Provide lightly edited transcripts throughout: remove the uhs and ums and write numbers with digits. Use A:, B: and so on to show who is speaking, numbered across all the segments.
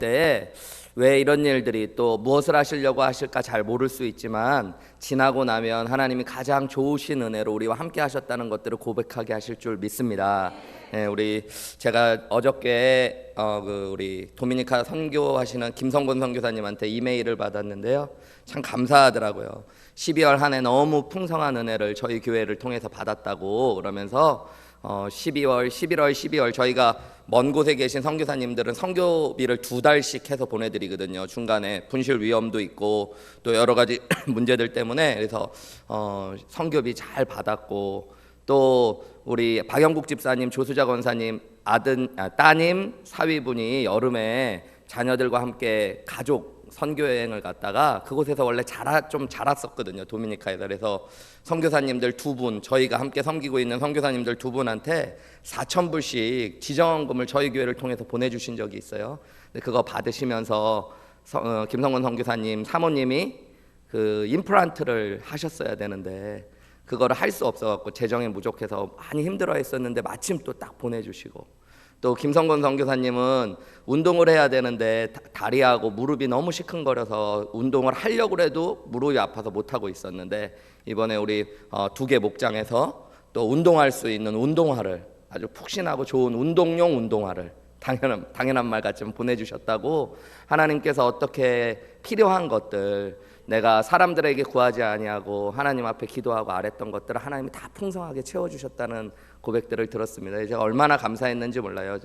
A: 때 왜 이런 일들이 또 무엇을 하시려고 하실까 잘 모를 수 있지만 지나고 나면 하나님이 가장 좋으신 은혜로 우리와 함께 하셨다는 것들을 고백하게 하실 줄 믿습니다. 제가 어저께 우리 도미니카 선교하시는 김성곤 선교사님한테 이메일을 받았는데요. 참 감사하더라고요. 12월 한 해 너무 풍성한 은혜를 저희 교회를 통해서 받았다고 그러면서 11월, 12월 저희가 먼 곳에 계신 선교사님들은 선교비를 2달씩 해서 보내드리거든요. 중간에 분실 위험도 있고 또 여러 가지 문제들 때문에 그래서 선교비 잘 받았고 또 우리 박영국 집사님, 조수자 권사님 따님 사위분이 여름에 자녀들과 함께 가족 선교여행을 갔다가 그곳에서 원래 좀 자랐었거든요. 도미니카에서. 그래서 선교사님들 2분, 저희가 함께 섬기고 있는 선교사님들 2분한테 4,000불씩 지정금을 저희 교회를 통해서 보내주신 적이 있어요. 근데 그거 받으시면서 김성건 선교사님 사모님이 그 임플란트를 하셨어야 되는데 그거를 할 수 없어갖고 재정이 부족해서 많이 힘들어했었는데 마침 또 딱 보내주시고, 또 김성건 선교사님은 운동을 해야 되는데 다리하고 무릎이 너무 시큰거려서 운동을 하려고 해도 무릎이 아파서 못하고 있었는데 이번에 우리 2개 목장에서 또 운동할 수 있는 운동화를, 아주 푹신하고 좋은 운동용 운동화를 당연한 말 같지만 보내주셨다고, 하나님께서 어떻게 필요한 것들 내가 사람들에게 구하지 아니하고 하나님 앞에 기도하고 아랬던 것들을 하나님이 다 풍성하게 채워주셨다는 고백들을 들었습니다. 제가 얼마나 감사했는지 몰라요.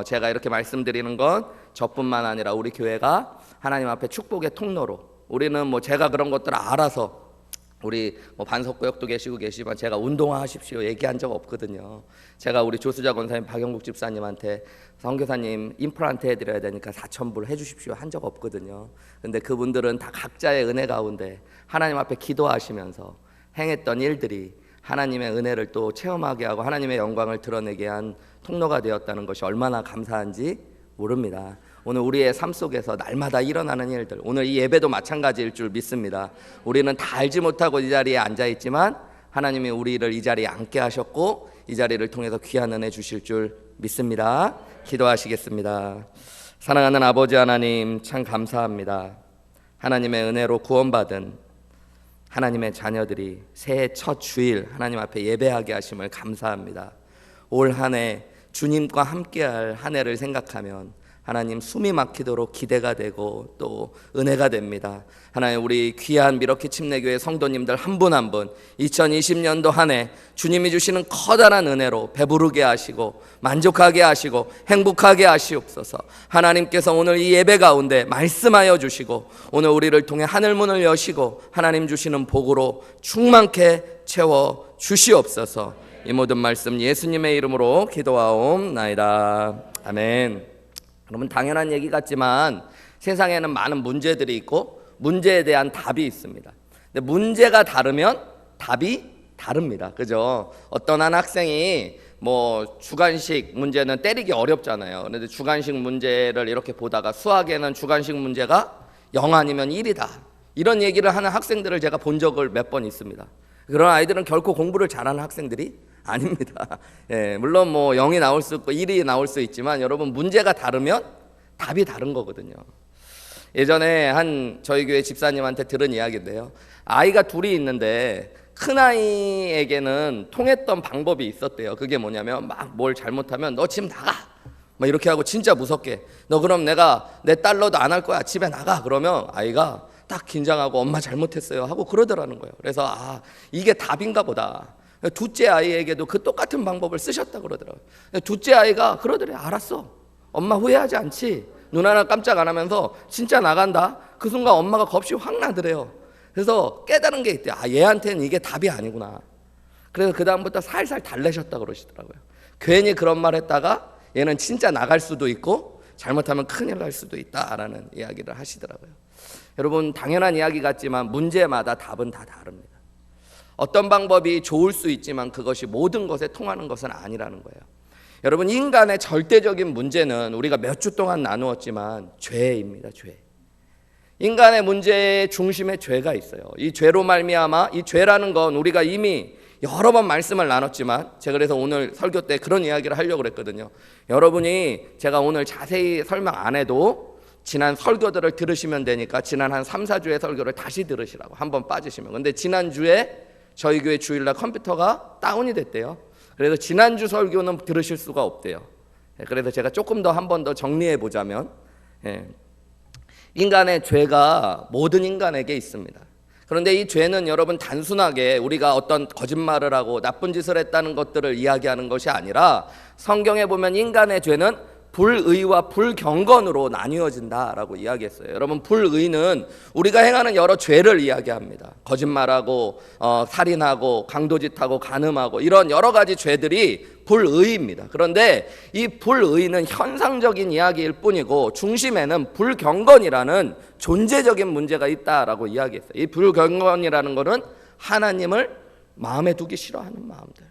A: 제가 이렇게 말씀드리는 건 저뿐만 아니라 우리 교회가 하나님 앞에 축복의 통로로, 우리는 제가 그런 것들을 알아서, 우리 반석구역도 계시지만 제가 운동화 하십시오 얘기한 적 없거든요. 제가 우리 조수자 권사님 박영국 집사님한테 선교사님 임플란트 해드려야 되니까 4,000불 해주십시오 한 적 없거든요. 근데 그분들은 다 각자의 은혜 가운데 하나님 앞에 기도하시면서 행했던 일들이 하나님의 은혜를 또 체험하게 하고 하나님의 영광을 드러내게 한 통로가 되었다는 것이 얼마나 감사한지 모릅니다. 오늘 우리의 삶 속에서 날마다 일어나는 일들, 오늘 이 예배도 마찬가지일 줄 믿습니다. 우리는 다 알지 못하고 이 자리에 앉아있지만 하나님이 우리를 이 자리에 앉게 하셨고 이 자리를 통해서 귀한 은혜 주실 줄 믿습니다. 기도하시겠습니다. 사랑하는 아버지 하나님, 참 감사합니다. 하나님의 은혜로 구원받은 하나님의 자녀들이 새해 첫 주일 하나님 앞에 예배하게 하심을 감사합니다. 올 한 해 주님과 함께할 한 해를 생각하면 하나님 숨이 막히도록 기대가 되고 또 은혜가 됩니다. 하나님, 우리 귀한 미러키 침례교회 성도님들 한 분 한 분 2020년도 한 해 주님이 주시는 커다란 은혜로 배부르게 하시고 만족하게 하시고 행복하게 하시옵소서. 하나님께서 오늘 이 예배 가운데 말씀하여 주시고 오늘 우리를 통해 하늘문을 여시고 하나님 주시는 복으로 충만케 채워 주시옵소서. 이 모든 말씀 예수님의 이름으로 기도하옵나이다. 아멘. 여러분, 당연한 얘기 같지만 세상에는 많은 문제들이 있고 문제에 대한 답이 있습니다. 근데 문제가 다르면 답이 다릅니다. 그죠? 어떤 한 학생이 주관식 문제는 때리기 어렵잖아요. 그런데 주관식 문제를 이렇게 보다가 수학에는 주관식 문제가 0 아니면 1이다, 이런 얘기를 하는 학생들을 제가 본 적을 몇 번 있습니다. 그런 아이들은 결코 공부를 잘하는 학생들이 아닙니다. 물론 0이 나올 수 있고 1이 나올 수 있지만 여러분, 문제가 다르면 답이 다른 거거든요. 예전에 저희 교회 집사님한테 들은 이야기인데요. 아이가 둘이 있는데 큰아이에게는 통했던 방법이 있었대요. 그게 뭐냐면 뭘 잘못하면 너 집 나가 이렇게 하고 진짜 무섭게, 너 그럼 내가 내 딸로도 안 할 거야, 집에 나가. 그러면 아이가 딱 긴장하고 엄마 잘못했어요 하고 그러더라는 거예요. 그래서 이게 답인가 보다. 둘째 아이에게도 그 똑같은 방법을 쓰셨다 그러더라고요. 둘째 아이가 그러더래요. 알았어, 엄마 후회하지 않지, 눈 하나 깜짝 안 하면서 진짜 나간다. 그 순간 엄마가 겁이 확 나더래요. 그래서 깨달은 게 있대요. 얘한테는 이게 답이 아니구나. 그래서 그 다음부터 살살 달래셨다 그러시더라고요. 괜히 그런 말 했다가 얘는 진짜 나갈 수도 있고 잘못하면 큰일 날 수도 있다라는 이야기를 하시더라고요. 여러분, 당연한 이야기 같지만 문제마다 답은 다 다릅니다. 어떤 방법이 좋을 수 있지만 그것이 모든 것에 통하는 것은 아니라는 거예요. 여러분, 인간의 절대적인 문제는 우리가 몇 주 동안 나누었지만 죄입니다. 죄. 인간의 문제의 중심에 죄가 있어요. 이 죄로 말미암아, 이 죄라는 건 우리가 이미 여러 번 말씀을 나눴지만 제가 그래서 오늘 설교 때 그런 이야기를 하려고 그랬거든요. 여러분이 제가 오늘 자세히 설명 안 해도 지난 설교들을 들으시면 되니까 지난 한 3, 4주의 설교를 다시 들으시라고 한번 빠지시면. 근데 지난주에 저희 교회 주일날 컴퓨터가 다운이 됐대요. 그래서 지난주 설교는 들으실 수가 없대요. 그래서 제가 조금 더 한 번 더 정리해 보자면, 인간의 죄가 모든 인간에게 있습니다. 그런데 이 죄는 여러분 단순하게 우리가 어떤 거짓말을 하고 나쁜 짓을 했다는 것들을 이야기하는 것이 아니라, 성경에 보면 인간의 죄는 불의와 불경건으로 나뉘어진다라고 이야기했어요. 여러분, 불의는 우리가 행하는 여러 죄를 이야기합니다. 거짓말하고 살인하고 강도짓하고 간음하고 이런 여러 가지 죄들이 불의입니다. 그런데 이 불의는 현상적인 이야기일 뿐이고 중심에는 불경건이라는 존재적인 문제가 있다라고 이야기했어요. 이 불경건이라는 것은 하나님을 마음에 두기 싫어하는 마음들,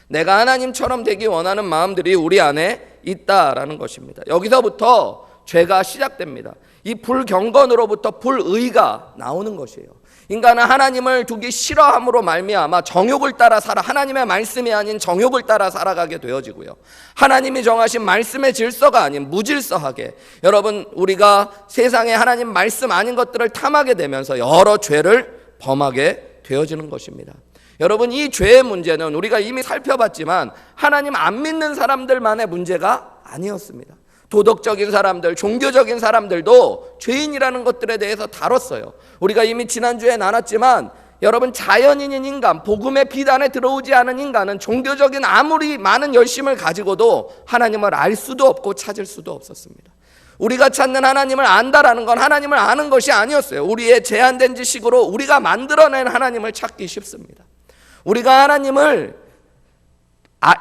A: 내가 하나님처럼 되기 원하는 마음들이 우리 안에 있다라는 것입니다. 여기서부터 죄가 시작됩니다. 이 불경건으로부터 불의가 나오는 것이에요. 인간은 하나님을 두기 싫어함으로 말미암아 정욕을 따라 살아, 하나님의 말씀이 아닌 정욕을 따라 살아가게 되어지고요. 하나님이 정하신 말씀의 질서가 아닌 무질서하게, 여러분, 우리가 세상에 하나님 말씀 아닌 것들을 탐하게 되면서 여러 죄를 범하게 되어지는 것입니다. 여러분, 이 죄의 문제는 우리가 이미 살펴봤지만 하나님 안 믿는 사람들만의 문제가 아니었습니다. 도덕적인 사람들, 종교적인 사람들도 죄인이라는 것들에 대해서 다뤘어요. 우리가 이미 지난주에 나눴지만, 여러분, 자연인인 인간, 복음의 빛 안에 들어오지 않은 인간은 종교적인 아무리 많은 열심을 가지고도 하나님을 알 수도 없고 찾을 수도 없었습니다. 우리가 찾는 하나님을 안다라는 건 하나님을 아는 것이 아니었어요. 우리의 제한된 지식으로 우리가 만들어낸 하나님을 찾기 쉽습니다. 우리가 하나님을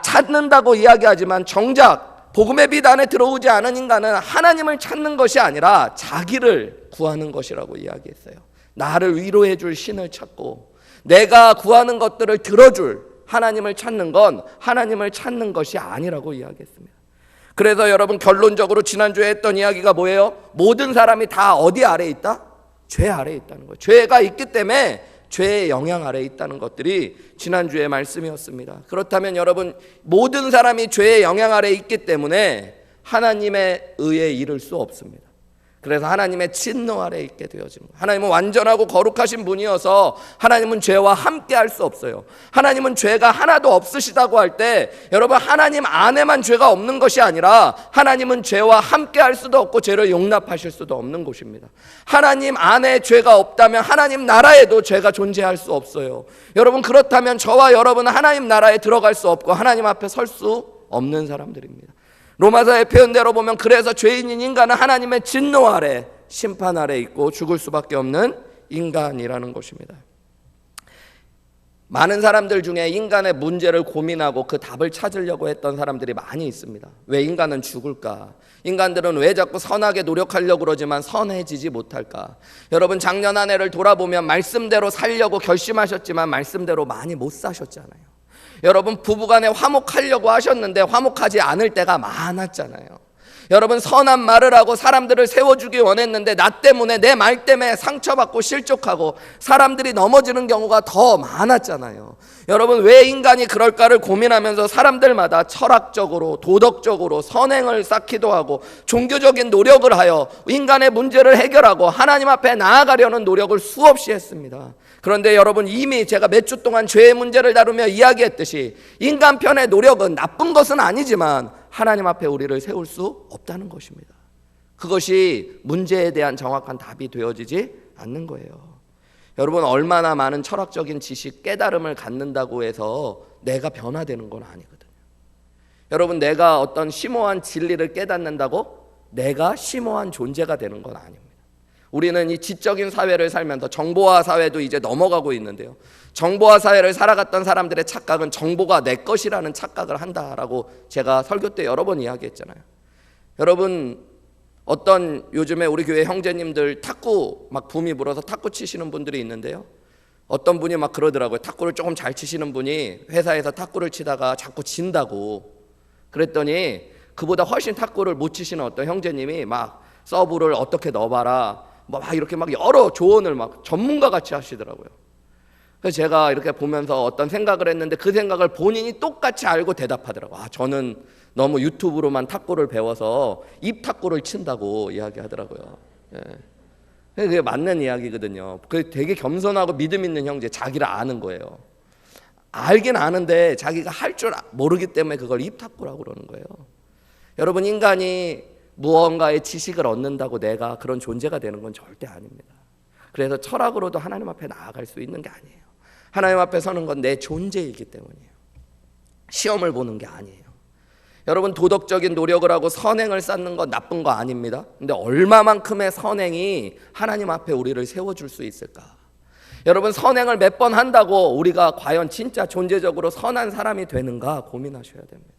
A: 찾는다고 이야기하지만 정작 복음의 빛 안에 들어오지 않은 인간은 하나님을 찾는 것이 아니라 자기를 구하는 것이라고 이야기했어요. 나를 위로해 줄 신을 찾고 내가 구하는 것들을 들어줄 하나님을 찾는 건 하나님을 찾는 것이 아니라고 이야기했습니다. 그래서 여러분, 결론적으로 지난주에 했던 이야기가 뭐예요? 모든 사람이 다 어디 아래에 있다? 죄 아래에 있다는 거예요. 죄가 있기 때문에 죄의 영향 아래에 있다는 것들이 지난주의 말씀이었습니다. 그렇다면 여러분, 모든 사람이 죄의 영향 아래에 있기 때문에 하나님의 의에 이를 수 없습니다. 그래서 하나님의 진노 아래에 있게 되어지는 거예요. 하나님은 완전하고 거룩하신 분이어서 하나님은 죄와 함께 할 수 없어요. 하나님은 죄가 하나도 없으시다고 할 때, 여러분, 하나님 안에만 죄가 없는 것이 아니라 하나님은 죄와 함께 할 수도 없고 죄를 용납하실 수도 없는 곳입니다. 하나님 안에 죄가 없다면 하나님 나라에도 죄가 존재할 수 없어요. 여러분, 그렇다면 저와 여러분은 하나님 나라에 들어갈 수 없고 하나님 앞에 설 수 없는 사람들입니다. 로마서의 표현대로 보면, 그래서 죄인인 인간은 하나님의 진노 아래, 심판 아래 있고 죽을 수밖에 없는 인간이라는 것입니다. 많은 사람들 중에 인간의 문제를 고민하고 그 답을 찾으려고 했던 사람들이 많이 있습니다. 왜 인간은 죽을까? 인간들은 왜 자꾸 선하게 노력하려고 그러지만 선해지지 못할까? 여러분, 작년 한 해를 돌아보면 말씀대로 살려고 결심하셨지만 말씀대로 많이 못 사셨잖아요. 여러분, 부부간에 화목하려고 하셨는데 화목하지 않을 때가 많았잖아요. 여러분, 선한 말을 하고 사람들을 세워주기 원했는데 나 때문에, 내 말 때문에 상처받고 실족하고 사람들이 넘어지는 경우가 더 많았잖아요. 여러분, 왜 인간이 그럴까를 고민하면서 사람들마다 철학적으로, 도덕적으로 선행을 쌓기도 하고 종교적인 노력을 하여 인간의 문제를 해결하고 하나님 앞에 나아가려는 노력을 수없이 했습니다. 그런데 여러분, 이미 제가 몇 주 동안 죄의 문제를 다루며 이야기했듯이 인간 편의 노력은 나쁜 것은 아니지만 하나님 앞에 우리를 세울 수 없다는 것입니다. 그것이 문제에 대한 정확한 답이 되어지지 않는 거예요. 여러분, 얼마나 많은 철학적인 지식, 깨달음을 갖는다고 해서 내가 변화되는 건 아니거든요. 여러분, 내가 어떤 심오한 진리를 깨닫는다고 내가 심오한 존재가 되는 건 아닙니다. 우리는 이 지적인 사회를 살면서 정보화 사회도 이제 넘어가고 있는데요, 정보화 사회를 살아갔던 사람들의 착각은 정보가 내 것이라는 착각을 한다라고 제가 설교 때 여러 번 이야기했잖아요. 여러분, 어떤 요즘에 우리 교회 형제님들 탁구 막 붐이 불어서 탁구 치시는 분들이 있는데요, 어떤 분이 막 그러더라고요. 탁구를 조금 잘 치시는 분이 회사에서 탁구를 치다가 자꾸 진다고. 그랬더니 그보다 훨씬 탁구를 못 치시는 어떤 형제님이 막 서브를 어떻게 넣어봐라, 막 이렇게 막 여러 조언을 막 전문가 같이 하시더라고요. 그래서 제가 이렇게 보면서 어떤 생각을 했는데 그 생각을 본인이 똑같이 알고 대답하더라고요. 저는 너무 유튜브로만 탁구를 배워서 입 탁구를 친다고 이야기하더라고요. 예. 그게 맞는 이야기거든요. 그 되게 겸손하고 믿음 있는 형제, 자기를 아는 거예요. 알긴 아는데 자기가 할 줄 모르기 때문에 그걸 입 탁구라고 그러는 거예요. 여러분, 인간이 무언가의 지식을 얻는다고 내가 그런 존재가 되는 건 절대 아닙니다. 그래서 철학으로도 하나님 앞에 나아갈 수 있는 게 아니에요. 하나님 앞에 서는 건 내 존재이기 때문이에요. 시험을 보는 게 아니에요. 여러분, 도덕적인 노력을 하고 선행을 쌓는 건 나쁜 거 아닙니다. 근데 얼마만큼의 선행이 하나님 앞에 우리를 세워줄 수 있을까? 여러분, 선행을 몇 번 한다고 우리가 과연 진짜 존재적으로 선한 사람이 되는가 고민하셔야 됩니다.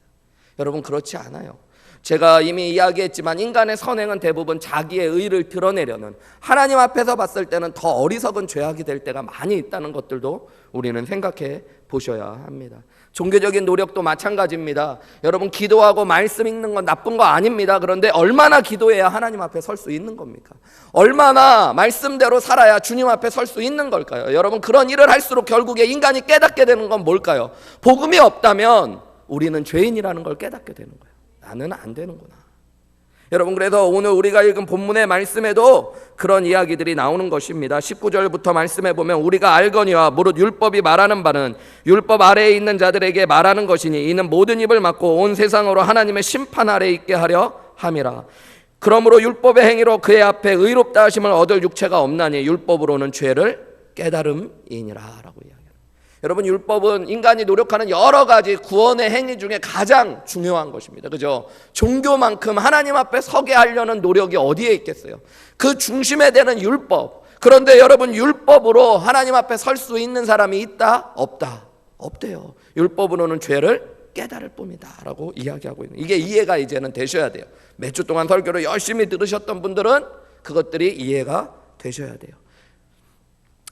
A: 여러분, 그렇지 않아요. 제가 이미 이야기했지만 인간의 선행은 대부분 자기의 의를 드러내려는, 하나님 앞에서 봤을 때는 더 어리석은 죄악이 될 때가 많이 있다는 것들도 우리는 생각해 보셔야 합니다. 종교적인 노력도 마찬가지입니다. 여러분, 기도하고 말씀 읽는 건 나쁜 거 아닙니다. 그런데 얼마나 기도해야 하나님 앞에 설 수 있는 겁니까? 얼마나 말씀대로 살아야 주님 앞에 설 수 있는 걸까요? 여러분, 그런 일을 할수록 결국에 인간이 깨닫게 되는 건 뭘까요? 복음이 없다면 우리는 죄인이라는 걸 깨닫게 되는 거예요. 나는 안 되는구나. 여러분, 그래서 오늘 우리가 읽은 본문의 말씀에도 그런 이야기들이 나오는 것입니다. 19절부터 말씀해 보면, 우리가 알거니와 무릇 율법이 말하는 바는 율법 아래에 있는 자들에게 말하는 것이니 이는 모든 입을 막고 온 세상으로 하나님의 심판 아래에 있게 하려 함이라. 그러므로 율법의 행위로 그의 앞에 의롭다 하심을 얻을 육체가 없나니 율법으로는 죄를 깨달음이니라 라고 이야기합니다. 여러분, 율법은 인간이 노력하는 여러 가지 구원의 행위 중에 가장 중요한 것입니다. 그죠? 종교만큼 하나님 앞에 서게 하려는 노력이 어디에 있겠어요? 그 중심에 되는 율법. 그런데 여러분, 율법으로 하나님 앞에 설 수 있는 사람이 있다? 없다? 없대요. 율법으로는 죄를 깨달을 뿐이다 라고 이야기하고 있는, 이게 이해가 이제는 되셔야 돼요. 몇 주 동안 설교를 열심히 들으셨던 분들은 그것들이 이해가 되셔야 돼요.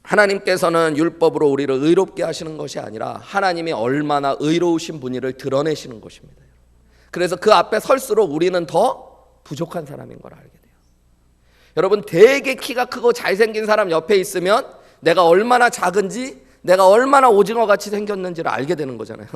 A: 하나님께서는 율법으로 우리를 의롭게 하시는 것이 아니라 하나님이 얼마나 의로우신 분이를 드러내시는 것입니다. 그래서 그 앞에 설수록 우리는 더 부족한 사람인 걸 알게 돼요. 여러분, 되게 키가 크고 잘생긴 사람 옆에 있으면 내가 얼마나 작은지, 내가 얼마나 오징어같이 생겼는지를 알게 되는 거잖아요.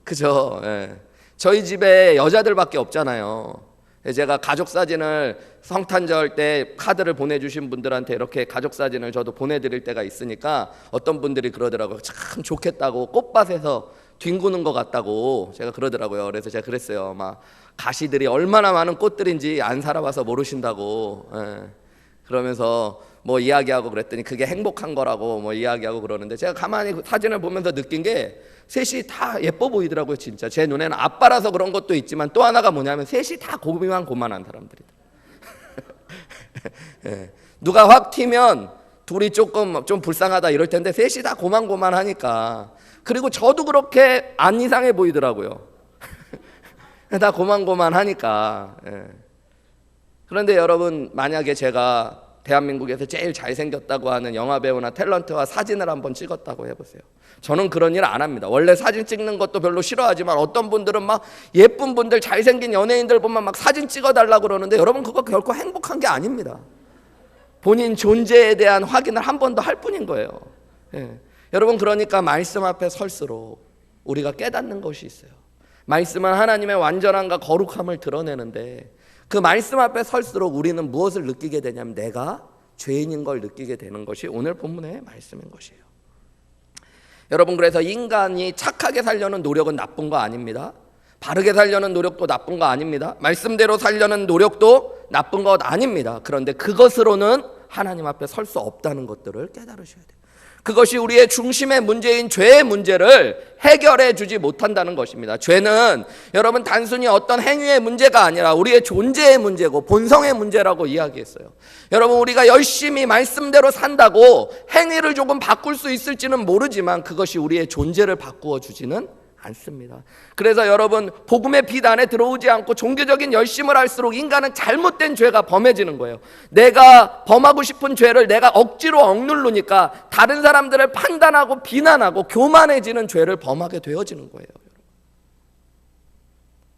A: 그죠? 예. 저희 집에 여자들밖에 없잖아요. 제가 가족 사진을 성탄절 때 카드를 보내주신 분들한테 이렇게 가족 사진을 저도 보내드릴 때가 있으니까 어떤 분들이 그러더라고요. 참 좋겠다고, 꽃밭에서 뒹구는 것 같다고 제가 그러더라고요. 그래서 제가 그랬어요. 막 가시들이 얼마나 많은 꽃들인지 안 살아봐서 모르신다고. 예. 그러면서 뭐 이야기하고 그랬더니 그게 행복한 거라고 뭐 이야기하고 그러는데, 제가 가만히 사진을 보면서 느낀 게 셋이 다 예뻐 보이더라고요. 진짜 제 눈에는 아빠라서 그런 것도 있지만 또 하나가 뭐냐면 셋이 다 고만고만한 사람들이다. 예. 누가 확 튀면 둘이 조금 좀 불쌍하다 이럴 텐데 셋이 다 고만고만하니까. 그리고 저도 그렇게 안 이상해 보이더라고요. 다 고만고만하니까. 예. 그런데 여러분, 만약에 제가 대한민국에서 제일 잘생겼다고 하는 영화배우나 탤런트와 사진을 한번 찍었다고 해보세요. 저는 그런 일 안 합니다. 원래 사진 찍는 것도 별로 싫어하지만 어떤 분들은 막 예쁜 분들, 잘생긴 연예인들 보면 막 사진 찍어달라고 그러는데, 여러분, 그거 결코 행복한 게 아닙니다. 본인 존재에 대한 확인을 한 번 더 할 뿐인 거예요. 예. 여러분, 그러니까 말씀 앞에 설수록 우리가 깨닫는 것이 있어요. 말씀은 하나님의 완전함과 거룩함을 드러내는데, 그 말씀 앞에 설수록 우리는 무엇을 느끼게 되냐면 내가 죄인인 걸 느끼게 되는 것이 오늘 본문의 말씀인 것이에요. 여러분, 그래서 인간이 착하게 살려는 노력은 나쁜 거 아닙니다. 바르게 살려는 노력도 나쁜 거 아닙니다. 말씀대로 살려는 노력도 나쁜 것 아닙니다. 그런데 그것으로는 하나님 앞에 설 수 없다는 것들을 깨달으셔야 돼요. 그것이 우리의 중심의 문제인 죄의 문제를 해결해 주지 못한다는 것입니다. 죄는 여러분, 단순히 어떤 행위의 문제가 아니라 우리의 존재의 문제고 본성의 문제라고 이야기했어요. 여러분, 우리가 열심히 말씀대로 산다고 행위를 조금 바꿀 수 있을지는 모르지만 그것이 우리의 존재를 바꾸어 주지는 않습니다. 그래서 여러분, 복음의 빛 안에 들어오지 않고 종교적인 열심을 할수록 인간은 잘못된 죄가 범해지는 거예요. 내가 범하고 싶은 죄를 내가 억지로 억누르니까 다른 사람들을 판단하고 비난하고 교만해지는 죄를 범하게 되어지는 거예요.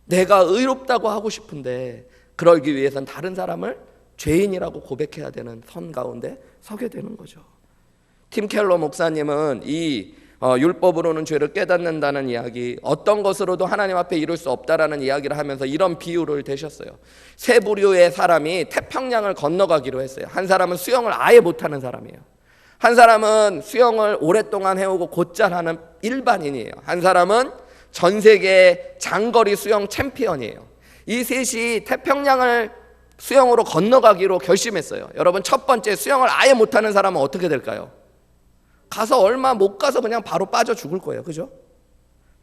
A: 내가 의롭다고 하고 싶은데 그러기 위해선 다른 사람을 죄인이라고 고백해야 되는 선 가운데 서게 되는 거죠. 팀 켈러 목사님은 이 율법으로는 죄를 깨닫는다는 이야기, 어떤 것으로도 하나님 앞에 이룰 수 없다라는 이야기를 하면서 이런 비유를 대셨어요. 세 부류의 사람이 태평양을 건너가기로 했어요. 한 사람은 수영을 아예 못하는 사람이에요. 한 사람은 수영을 오랫동안 해오고 곧잘 하는 일반인이에요. 한 사람은 전 세계 장거리 수영 챔피언이에요. 이 셋이 태평양을 수영으로 건너가기로 결심했어요. 여러분, 첫 번째 수영을 아예 못하는 사람은 어떻게 될까요? 가서 얼마 못 가서 그냥 바로 빠져 죽을 거예요. 그죠?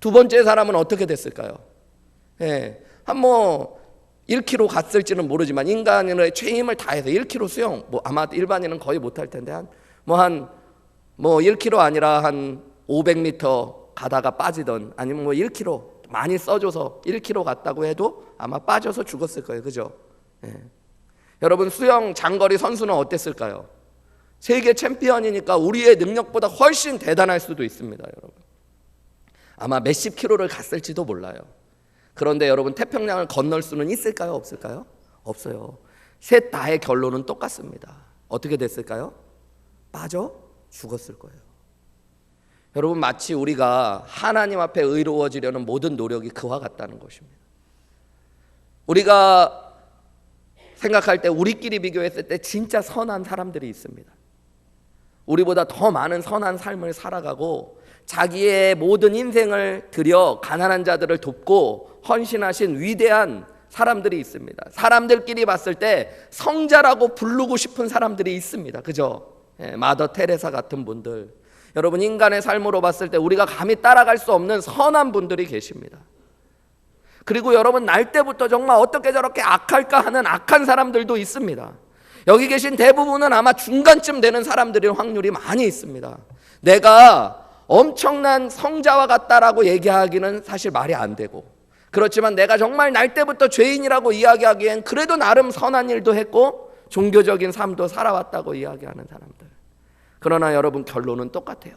A: 두 번째 사람은 어떻게 됐을까요? 한 1km 갔을지는 모르지만 인간의 최힘을 다해서 1km 수영, 아마 일반인은 거의 못할 텐데 한 1km 아니라 한 500m 가다가 빠지던, 아니면 1km 많이 써줘서 1km 갔다고 해도 아마 빠져서 죽었을 거예요. 그죠? 여러분, 수영 장거리 선수는 어땠을까요? 세계 챔피언이니까 우리의 능력보다 훨씬 대단할 수도 있습니다. 여러분, 아마 몇십 킬로를 갔을지도 몰라요. 그런데 여러분, 태평양을 건널 수는 있을까요? 없을까요? 없어요. 셋 다의 결론은 똑같습니다. 어떻게 됐을까요? 빠져 죽었을 거예요. 여러분, 마치 우리가 하나님 앞에 의로워지려는 모든 노력이 그와 같다는 것입니다. 우리가 생각할 때, 우리끼리 비교했을 때 진짜 선한 사람들이 있습니다. 우리보다 더 많은 선한 삶을 살아가고 자기의 모든 인생을 들여 가난한 자들을 돕고 헌신하신 위대한 사람들이 있습니다. 사람들끼리 봤을 때 성자라고 부르고 싶은 사람들이 있습니다. 그죠? 마더 테레사 같은 분들. 여러분, 인간의 삶으로 봤을 때 우리가 감히 따라갈 수 없는 선한 분들이 계십니다. 그리고 여러분, 날 때부터 정말 어떻게 저렇게 악할까 하는 악한 사람들도 있습니다. 여기 계신 대부분은 아마 중간쯤 되는 사람들일 확률이 많이 있습니다. 내가 엄청난 성자와 같다라고 얘기하기는 사실 말이 안 되고, 그렇지만 내가 정말 날 때부터 죄인이라고 이야기하기엔 그래도 나름 선한 일도 했고 종교적인 삶도 살아왔다고 이야기하는 사람들. 그러나 여러분, 결론은 똑같아요.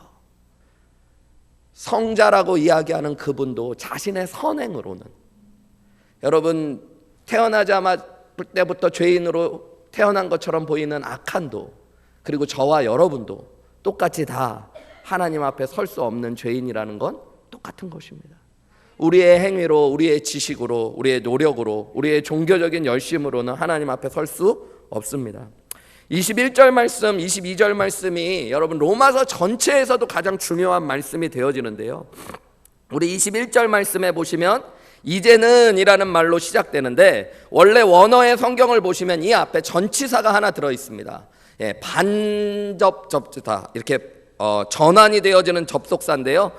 A: 성자라고 이야기하는 그분도 자신의 선행으로는, 여러분, 태어나자마자 때부터 죄인으로 태어난 것처럼 보이는 악한도, 그리고 저와 여러분도 똑같이 다 하나님 앞에 설 수 없는 죄인이라는 건 똑같은 것입니다. 우리의 행위로, 우리의 지식으로, 우리의 노력으로, 우리의 종교적인 열심으로는 하나님 앞에 설 수 없습니다. 21절 말씀, 22절 말씀이 여러분 로마서 전체에서도 가장 중요한 말씀이 되어지는데요. 우리 21절 말씀에 보시면 이제는 이라는 말로 시작되는데, 원래 원어의 성경을 보시면 이 앞에 전치사가 하나 들어있습니다. 반접접다, 이렇게 전환이 되어지는 접속사인데요.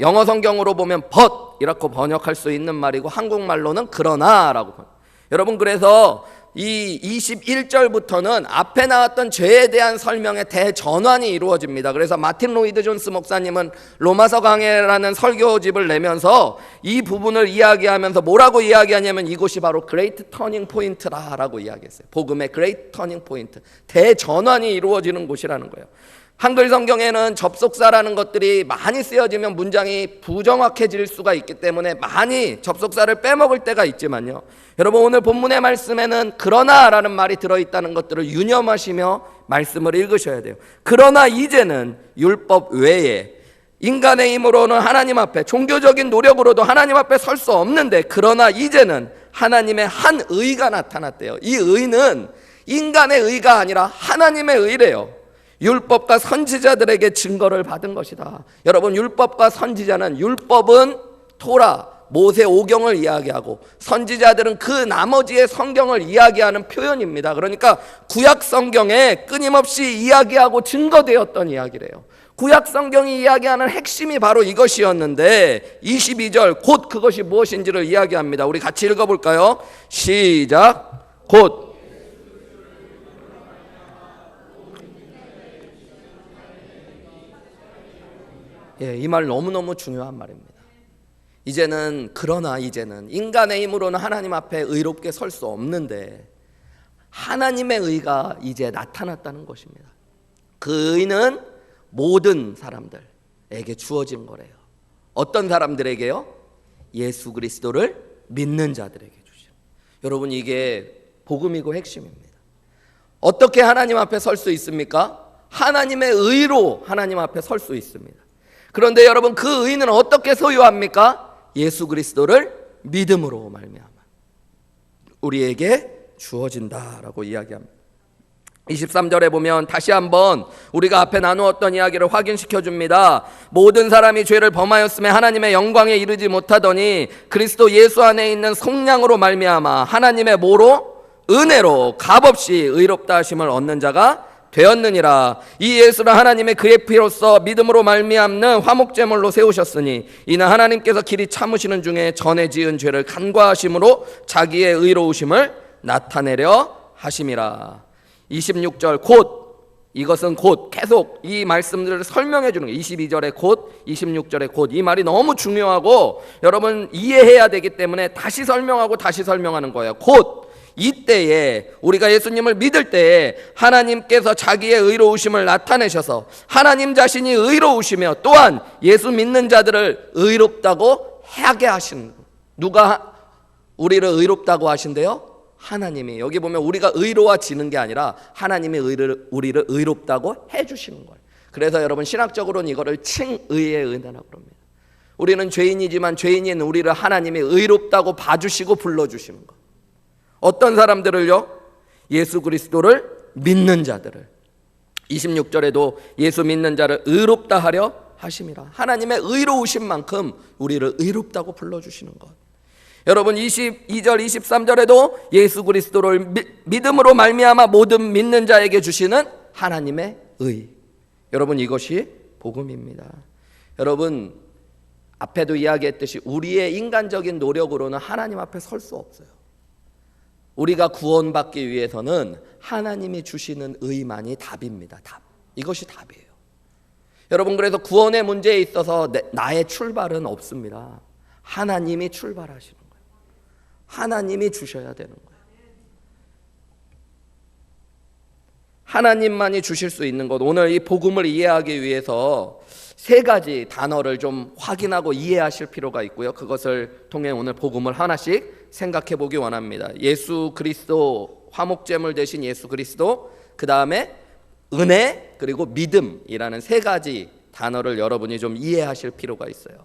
A: 영어 성경으로 보면 but 이라고 번역할 수 있는 말이고, 한국말로는 그러나라고. 여러분, 그래서 이 21절부터는 앞에 나왔던 죄에 대한 설명의 대전환이 이루어집니다. 그래서 마틴 로이드 존스 목사님은 로마서 강해라는 설교집을 내면서 이 부분을 이야기하면서 뭐라고 이야기하냐면, 이곳이 바로 그레이트 터닝 포인트라고 이야기했어요. 복음의 그레이트 터닝 포인트, 대전환이 이루어지는 곳이라는 거예요. 한글 성경에는 접속사라는 것들이 많이 쓰여지면 문장이 부정확해질 수가 있기 때문에 많이 접속사를 빼먹을 때가 있지만요, 여러분, 오늘 본문의 말씀에는 그러나라는 말이 들어있다는 것들을 유념하시며 말씀을 읽으셔야 돼요. 그러나 이제는 율법 외에 인간의 힘으로는 하나님 앞에, 종교적인 노력으로도 하나님 앞에 설 수 없는데, 그러나 이제는 하나님의 한 의가 나타났대요. 이 의는 인간의 의가 아니라 하나님의 의래요. 율법과 선지자들에게 증거를 받은 것이다. 여러분, 율법과 선지자는, 율법은 토라, 모세 오경을 이야기하고, 선지자들은 그 나머지의 성경을 이야기하는 표현입니다. 그러니까 구약 성경에 끊임없이 이야기하고 증거되었던 이야기래요. 구약 성경이 이야기하는 핵심이 바로 이것이었는데, 22절 곧 그것이 무엇인지를 이야기합니다. 우리 같이 읽어볼까요? 시작. 곧. 이 말 너무너무 중요한 말입니다. 이제는, 그러나 이제는 인간의 힘으로는 하나님 앞에 의롭게 설 수 없는데 하나님의 의가 이제 나타났다는 것입니다. 그 의는 모든 사람들에게 주어진 거래요. 어떤 사람들에게요? 예수 그리스도를 믿는 자들에게 주신. 여러분, 이게 복음이고 핵심입니다. 어떻게 하나님 앞에 설 수 있습니까? 하나님의 의로 하나님 앞에 설 수 있습니다. 그런데 여러분, 그 의는 어떻게 소유합니까? 예수 그리스도를 믿음으로 말미암아 우리에게 주어진다라고 이야기합니다. 23절에 보면 다시 한번 우리가 앞에 나누었던 이야기를 확인시켜 줍니다. 모든 사람이 죄를 범하였음에 하나님의 영광에 이르지 못하더니 그리스도 예수 안에 있는 속량으로 말미암아 하나님의 뭐로? 은혜로 값없이 의롭다 하심을 얻는 자가 되었느니라. 이 예수를 하나님의 그의 피로써 믿음으로 말미암는 화목제물로 세우셨으니 이는 하나님께서 길이 참으시는 중에 전에 지은 죄를 간과하심으로 자기의 의로우심을 나타내려 하심이라. 26절 이것은 곧 계속 이 말씀들을 설명해 주는 거예요. 22절에 곧, 26절에 곧. 이 말이 너무 중요하고 여러분 이해해야 되기 때문에 다시 설명하고 다시 설명하는 거예요. 곧 이때에 우리가 예수님을 믿을 때에 하나님께서 자기의 의로우심을 나타내셔서 하나님 자신이 의로우시며 또한 예수 믿는 자들을 의롭다고 하게 하시는 거예요. 누가 우리를 의롭다고 하신대요? 하나님이. 여기 보면 우리가 의로워지는 게 아니라 하나님이 우리를 의롭다고 해주시는 거예요. 그래서 여러분 신학적으로는 이거를 칭의의 은혜라고 합니다. 우리는 죄인이지만 죄인인 우리를 하나님이 의롭다고 봐주시고 불러주시는 거예요. 어떤 사람들을요? 예수 그리스도를 믿는 자들을. 26절에도 예수 믿는 자를 의롭다 하려 하심이라. 하나님의 의로우신 만큼 우리를 의롭다고 불러주시는 것. 여러분 22절 23절에도 예수 그리스도를 믿음으로 말미암아 모든 믿는 자에게 주시는 하나님의 의. 여러분 이것이 복음입니다. 여러분 앞에도 이야기했듯이 우리의 인간적인 노력으로는 하나님 앞에 설 수 없어요. 우리가 구원받기 위해서는 하나님이 주시는 의만이 답입니다. 답. 이것이 답이에요. 여러분 그래서 구원의 문제에 있어서 나의 출발은 없습니다. 하나님이 출발하시는 거예요. 하나님이 주셔야 되는 거예요. 하나님만이 주실 수 있는 것. 오늘 이 복음을 이해하기 위해서 세 가지 단어를 좀 확인하고 이해하실 필요가 있고요. 그것을 통해 오늘 복음을 하나씩 생각해 보기 원합니다. 예수 그리스도, 화목제물 대신 예수 그리스도, 그 다음에 은혜, 그리고 믿음이라는 세 가지 단어를 여러분이 좀 이해하실 필요가 있어요.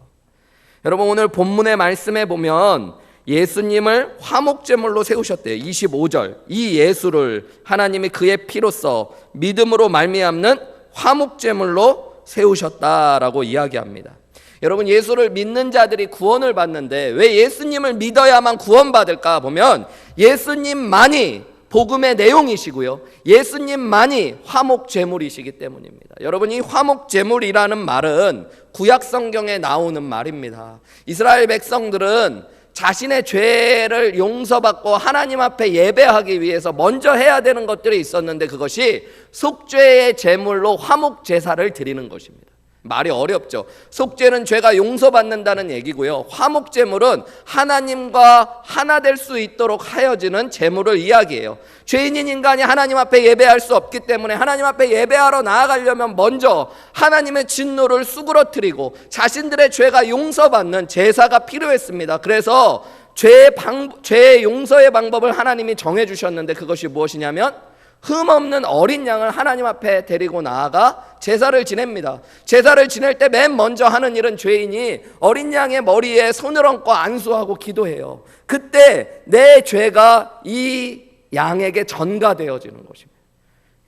A: 여러분 오늘 본문의 말씀에 보면 예수님을 화목제물로 세우셨대요. 25절. 이 예수를 하나님이 그의 피로써 믿음으로 말미암는 화목제물로 세우셨다라고 이야기합니다. 여러분 예수를 믿는 자들이 구원을 받는데 왜 예수님을 믿어야만 구원받을까 보면 예수님만이 복음의 내용이시고요, 예수님만이 화목제물이시기 때문입니다. 여러분 이 화목제물이라는 말은 구약 성경에 나오는 말입니다. 이스라엘 백성들은 자신의 죄를 용서받고 하나님 앞에 예배하기 위해서 먼저 해야 되는 것들이 있었는데 그것이 속죄의 제물로 화목제사를 드리는 것입니다. 말이 어렵죠. 속죄는 죄가 용서받는다는 얘기고요, 화목제물은 하나님과 하나 될 수 있도록 하여지는 제물을 이야기해요. 죄인인 인간이 하나님 앞에 예배할 수 없기 때문에 하나님 앞에 예배하러 나아가려면 먼저 하나님의 진노를 수그러뜨리고 자신들의 죄가 용서받는 제사가 필요했습니다. 그래서 죄의 용서의 방법을 하나님이 정해주셨는데 그것이 무엇이냐면 흠없는 어린 양을 하나님 앞에 데리고 나아가 제사를 지냅니다. 제사를 지낼 때 맨 먼저 하는 일은 죄인이 어린 양의 머리에 손을 얹고 안수하고 기도해요. 그때 내 죄가 이 양에게 전가되어지는 것입니다.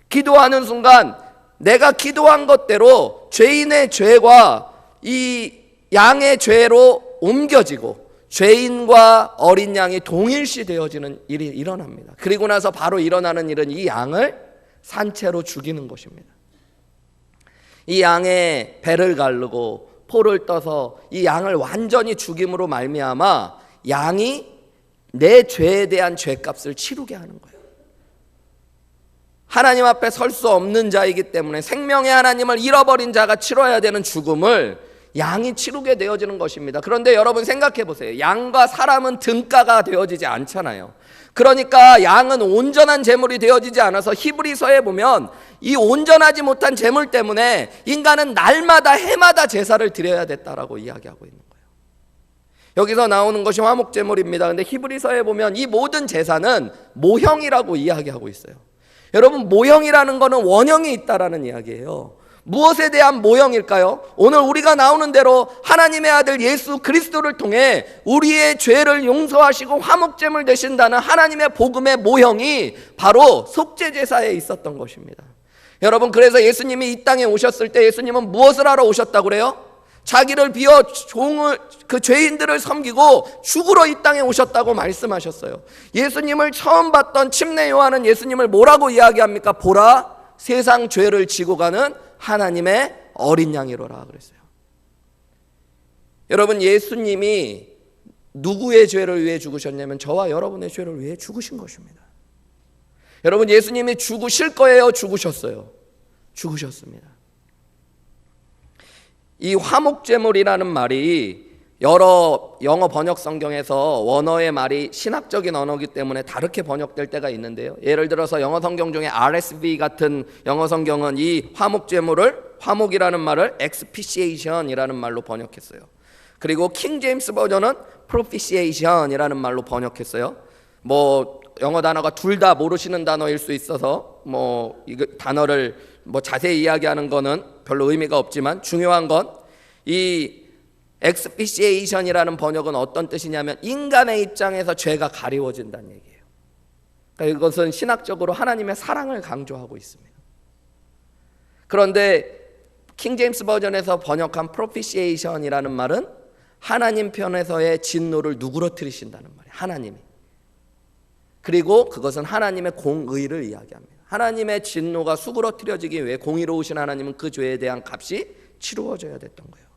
A: 기도하는 순간 내가 기도한 것대로 죄인의 죄가 이 양의 죄로 옮겨지고 죄인과 어린 양이 동일시 되어지는 일이 일어납니다. 그리고 나서 바로 일어나는 일은 이 양을 산채로 죽이는 것입니다. 이 양의 배를 가르고 포를 떠서 이 양을 완전히 죽임으로 말미암아 양이 내 죄에 대한 죄값을 치르게 하는 거예요. 하나님 앞에 설 수 없는 자이기 때문에 생명의 하나님을 잃어버린 자가 치러야 되는 죽음을 양이 치르게 되어지는 것입니다. 그런데 여러분 생각해 보세요. 양과 사람은 등가가 되어지지 않잖아요. 그러니까 양은 온전한 제물이 되어지지 않아서 히브리서에 보면 이 온전하지 못한 제물 때문에 인간은 날마다 해마다 제사를 드려야 됐다라고 이야기하고 있는 거예요. 여기서 나오는 것이 화목제물입니다. 근데 히브리서에 보면 이 모든 제사는 모형이라고 이야기하고 있어요. 여러분, 모형이라는 것은 원형이 있다라는 이야기예요. 무엇에 대한 모형일까요? 오늘 우리가 나오는 대로 하나님의 아들 예수 그리스도를 통해 우리의 죄를 용서하시고 화목제물 되신다는 하나님의 복음의 모형이 바로 속죄제사에 있었던 것입니다. 여러분, 그래서 예수님이 이 땅에 오셨을 때 예수님은 무엇을 하러 오셨다고 그래요? 자기를 비워 그 죄인들을 섬기고 죽으러 이 땅에 오셨다고 말씀하셨어요. 예수님을 처음 봤던 침례 요한은 예수님을 뭐라고 이야기합니까? 보라, 세상 죄를 지고 가는 하나님의 어린 양이로라 그랬어요. 여러분, 예수님이 누구의 죄를 위해 죽으셨냐면 저와 여러분의 죄를 위해 죽으신 것입니다. 여러분, 예수님이 죽으실 거예요? 죽으셨어요? 죽으셨습니다. 이 화목제물이라는 말이 여러 영어 번역 성경에서 원어의 말이 신학적인 언어이기 때문에 다르게 번역될 때가 있는데요. 예를 들어서 영어 성경 중에 RSV 같은 영어 성경은 이 화목제물을, 화목이라는 말을 expiation이라는 말로 번역했어요. 그리고 킹 제임스 버전은 propitiation이라는 말로 번역했어요. 뭐 영어 단어가 둘 다 모르시는 단어일 수 있어서 뭐 이 단어를 뭐 자세히 이야기하는 거는 별로 의미가 없지만, 중요한 건 이 expiation이라는 번역은 어떤 뜻이냐면 인간의 입장에서 죄가 가리워진다는 얘기예요. 그러니까 이것은 신학적으로 하나님의 사랑을 강조하고 있습니다. 그런데 킹 제임스 버전에서 번역한 propitiation이라는 말은 하나님 편에서의 진노를 누그러뜨리신다는 말이에요. 하나님이. 그리고 그것은 하나님의 공의를 이야기합니다. 하나님의 진노가 수그러뜨려지기 위해 공의로우신 하나님은 그 죄에 대한 값이 치루어져야 됐던 거예요.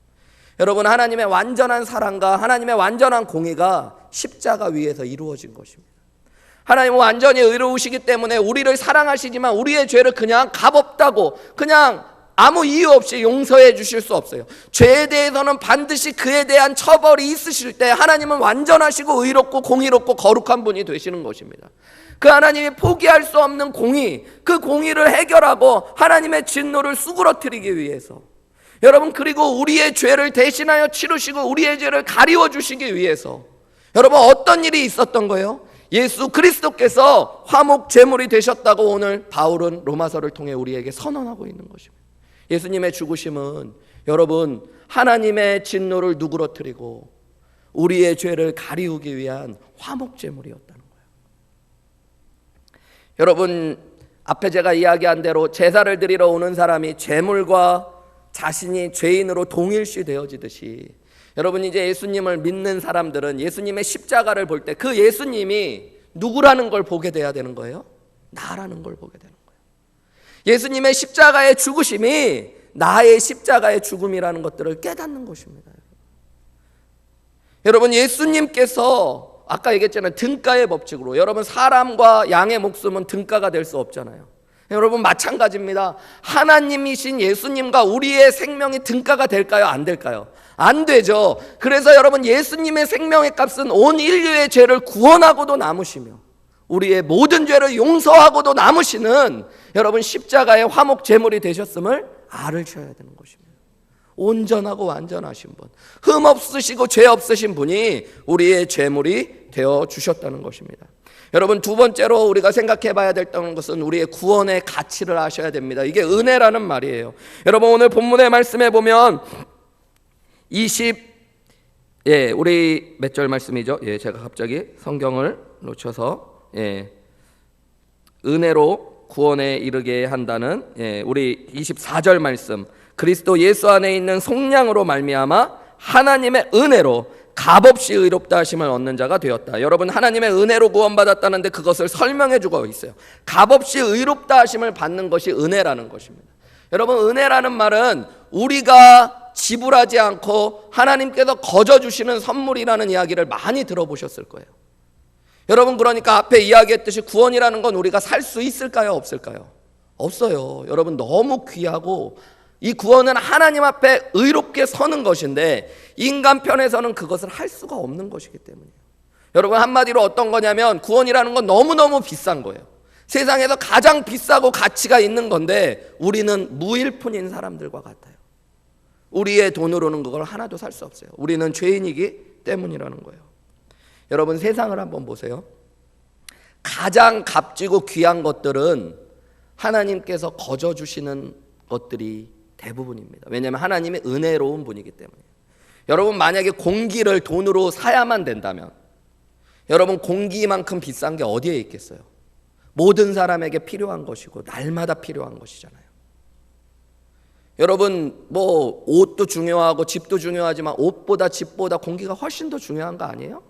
A: 여러분, 하나님의 완전한 사랑과 하나님의 완전한 공의가 십자가 위에서 이루어진 것입니다. 하나님은 완전히 의로우시기 때문에 우리를 사랑하시지만 우리의 죄를 그냥 값없다고 그냥 아무 이유 없이 용서해 주실 수 없어요. 죄에 대해서는 반드시 그에 대한 처벌이 있으실 때 하나님은 완전하시고 의롭고 공의롭고 거룩한 분이 되시는 것입니다. 그 하나님이 포기할 수 없는 공의, 그 공의를 해결하고 하나님의 진노를 수그러뜨리기 위해서, 여러분, 그리고 우리의 죄를 대신하여 치르시고 우리의 죄를 가리워 주시기 위해서, 여러분, 어떤 일이 있었던 거예요? 예수 그리스도께서 화목 제물이 되셨다고 오늘 바울은 로마서를 통해 우리에게 선언하고 있는 것입니다. 예수님의 죽으심은 여러분, 하나님의 진노를 누그러뜨리고 우리의 죄를 가리우기 위한 화목 제물이었다는 거예요. 여러분, 앞에 제가 이야기한 대로 제사를 드리러 오는 사람이 제물과 자신이 죄인으로 동일시 되어지듯이, 여러분, 이제 예수님을 믿는 사람들은 예수님의 십자가를 볼 때 그 예수님이 누구라는 걸 보게 돼야 되는 거예요? 나라는 걸 보게 되는 거예요. 예수님의 십자가의 죽으심이 나의 십자가의 죽음이라는 것들을 깨닫는 것입니다. 여러분, 예수님께서 아까 얘기했잖아요. 등가의 법칙으로, 여러분, 사람과 양의 목숨은 등가가 될 수 없잖아요. 여러분, 마찬가지입니다. 하나님이신 예수님과 우리의 생명이 등가가 될까요? 안 될까요? 안 되죠. 그래서 여러분, 예수님의 생명의 값은 온 인류의 죄를 구원하고도 남으시며 우리의 모든 죄를 용서하고도 남으시는 여러분 십자가의 화목 제물이 되셨음을 알으셔야 되는 것입니다. 온전하고 완전하신 분, 흠 없으시고 죄 없으신 분이 우리의 제물이 되어 주셨다는 것입니다. 여러분, 두 번째로 우리가 생각해 봐야 될 것은 우리의 구원의 가치를 아셔야 됩니다. 이게 은혜라는 말이에요. 여러분, 오늘 본문의 말씀에 보면 우리 몇 절 말씀이죠? 제가 갑자기 성경을 놓쳐서 은혜로 구원에 이르게 한다는 우리 24절 말씀, 그리스도 예수 안에 있는 속량으로 말미암아 하나님의 은혜로 값없이 의롭다 하심을 얻는 자가 되었다. 여러분, 하나님의 은혜로 구원받았다는데 그것을 설명해 주고 있어요. 값없이 의롭다 하심을 받는 것이 은혜라는 것입니다. 여러분, 은혜라는 말은 우리가 지불하지 않고 하나님께서 거저 주시는 선물이라는 이야기를 많이 들어보셨을 거예요. 여러분, 그러니까 앞에 이야기했듯이 구원이라는 건 우리가 살 수 있을까요? 없을까요? 없어요. 여러분, 너무 귀하고 이 구원은 하나님 앞에 의롭게 서는 것인데 인간 편에서는 그것을 할 수가 없는 것이기 때문이에요. 여러분, 한마디로 어떤 거냐면 구원이라는 건 너무너무 비싼 거예요. 세상에서 가장 비싸고 가치가 있는 건데 우리는 무일푼인 사람들과 같아요. 우리의 돈으로는 그걸 하나도 살 수 없어요. 우리는 죄인이기 때문이라는 거예요. 여러분, 세상을 한번 보세요. 가장 값지고 귀한 것들은 하나님께서 거저 주시는 것들이 대부분입니다. 왜냐하면 하나님이 은혜로운 분이기 때문이에요. 여러분, 만약에 공기를 돈으로 사야만 된다면 여러분, 공기만큼 비싼 게 어디에 있겠어요? 모든 사람에게 필요한 것이고 날마다 필요한 것이잖아요. 여러분, 뭐 옷도 중요하고 집도 중요하지만 옷보다 집보다 공기가 훨씬 더 중요한 거 아니에요?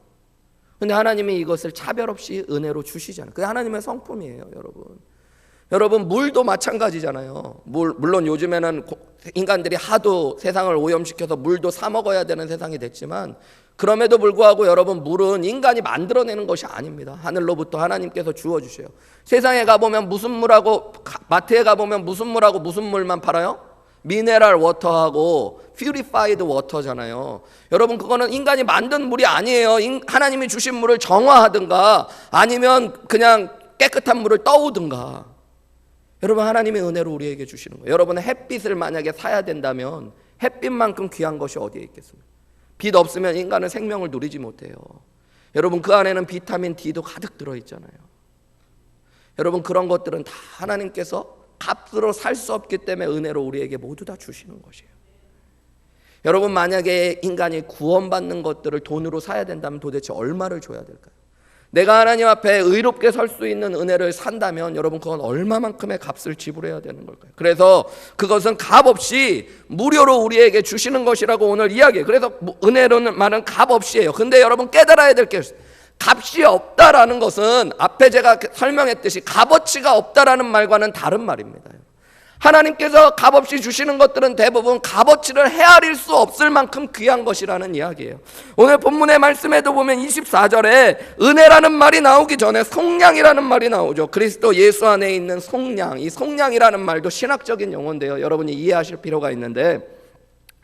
A: 근데 하나님이 이것을 차별 없이 은혜로 주시잖아요. 그게 하나님의 성품이에요, 여러분. 여러분, 물도 마찬가지잖아요. 물론 요즘에는 인간들이 하도 세상을 오염시켜서 물도 사 먹어야 되는 세상이 됐지만, 그럼에도 불구하고 여러분, 물은 인간이 만들어내는 것이 아닙니다. 하늘로부터 하나님께서 주어주셔요. 세상에 가보면 무슨 물하고, 마트에 가보면 무슨 물하고 무슨 물만 팔아요? 미네랄 워터하고 퓨리파이드 워터잖아요. 여러분, 그거는 인간이 만든 물이 아니에요. 하나님이 주신 물을 정화하든가 아니면 그냥 깨끗한 물을 떠오든가. 여러분, 하나님의 은혜로 우리에게 주시는 거예요. 여러분은 햇빛을 만약에 사야 된다면 햇빛만큼 귀한 것이 어디에 있겠습니까? 빛 없으면 인간은 생명을 누리지 못해요. 여러분, 그 안에는 비타민 D도 가득 들어있잖아요. 여러분, 그런 것들은 다 하나님께서 값으로 살 수 없기 때문에 은혜로 우리에게 모두 다 주시는 것이에요. 여러분, 만약에 인간이 구원받는 것들을 돈으로 사야 된다면 도대체 얼마를 줘야 될까요? 내가 하나님 앞에 의롭게 설 수 있는 은혜를 산다면 여러분, 그건 얼마만큼의 값을 지불해야 되는 걸까요? 그래서 그것은 값 없이 무료로 우리에게 주시는 것이라고 오늘 이야기해요. 그래서 은혜로는 말은 값 없이예요. 근데 여러분, 깨달아야 될 게 있어요. 값이 없다라는 것은 앞에 제가 설명했듯이 값어치가 없다라는 말과는 다른 말입니다. 하나님께서 값없이 주시는 것들은 대부분 값어치를 헤아릴 수 없을 만큼 귀한 것이라는 이야기예요. 오늘 본문의 말씀에도 보면 24절에 은혜라는 말이 나오기 전에 속량이라는 말이 나오죠. 그리스도 예수 안에 있는 속량. 이 속량이라는 말도 신학적인 용어인데요, 여러분이 이해하실 필요가 있는데,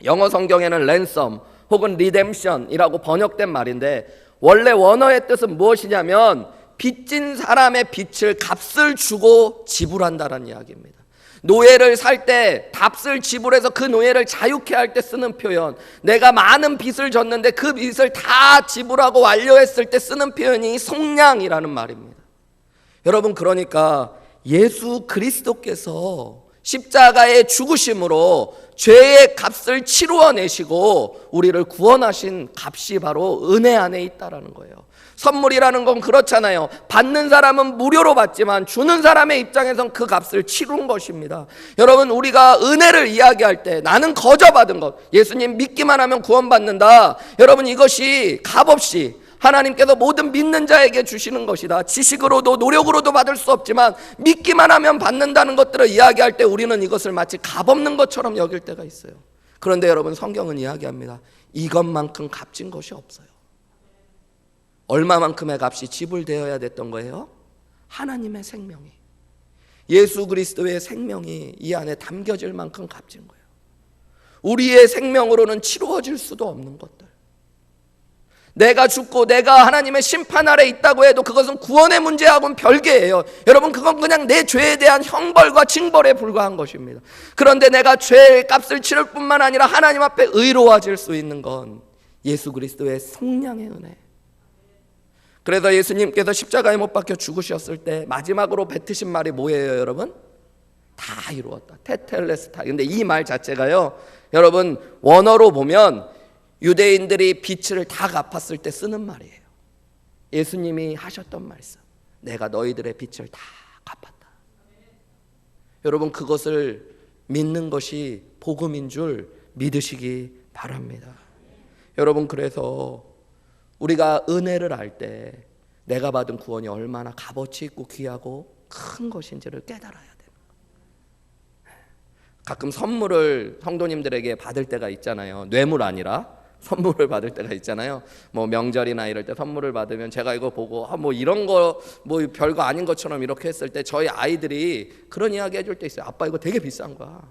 A: 영어 성경에는 랜섬 혹은 리뎀션이라고 번역된 말인데, 원래 원어의 뜻은 무엇이냐면 빚진 사람의 빚을 값을 주고 지불한다는 이야기입니다. 노예를 살 때 값을 지불해서 그 노예를 자유케 할 때 쓰는 표현, 내가 많은 빚을 졌는데 그 빚을 다 지불하고 완료했을 때 쓰는 표현이 속량이라는 말입니다. 여러분, 그러니까 예수 그리스도께서 십자가의 죽으심으로 죄의 값을 치루어 내시고 우리를 구원하신 값이 바로 은혜 안에 있다라는 거예요. 선물이라는 건 그렇잖아요. 받는 사람은 무료로 받지만 주는 사람의 입장에선 그 값을 치룬 것입니다. 여러분, 우리가 은혜를 이야기할 때 나는 거저 받은 것, 예수님 믿기만 하면 구원받는다. 여러분, 이것이 값없이 하나님께서 모든 믿는 자에게 주시는 것이다. 지식으로도 노력으로도 받을 수 없지만 믿기만 하면 받는다는 것들을 이야기할 때 우리는 이것을 마치 값없는 것처럼 여길 때가 있어요. 그런데 여러분, 성경은 이야기합니다. 이것만큼 값진 것이 없어요. 얼마만큼의 값이 지불되어야 됐던 거예요? 하나님의 생명이, 예수 그리스도의 생명이 이 안에 담겨질 만큼 값진 거예요. 우리의 생명으로는 치루어질 수도 없는 것들, 내가 죽고 내가 하나님의 심판 아래 있다고 해도 그것은 구원의 문제하고는 별개예요. 여러분, 그건 그냥 내 죄에 대한 형벌과 징벌에 불과한 것입니다. 그런데 내가 죄의 값을 치를 뿐만 아니라 하나님 앞에 의로워질 수 있는 건 예수 그리스도의 속량의 은혜. 그래서 예수님께서 십자가에 못 박혀 죽으셨을 때 마지막으로 뱉으신 말이 뭐예요, 여러분? 다 이루었다. 테텔레스타. 근데 이 말 자체가요, 여러분, 원어로 보면 유대인들이 빚을 다 갚았을 때 쓰는 말이에요. 예수님이 하셨던 말씀, 내가 너희들의 빚을 다 갚았다. 여러분, 그것을 믿는 것이 복음인 줄 믿으시기 바랍니다. 여러분, 그래서 우리가 은혜를 알 때 내가 받은 구원이 얼마나 값어치 있고 귀하고 큰 것인지를 깨달아야 돼요. 가끔 선물을 성도님들에게 받을 때가 있잖아요. 뇌물 아니라 선물을 받을 때가 있잖아요. 뭐 명절이나 이럴 때 선물을 받으면 제가 이거 보고 뭐 이런 거 뭐 별거 아닌 것처럼 이렇게 했을 때 저희 아이들이 그런 이야기 해줄 때 있어요. 아빠 이거 되게 비싼 거야.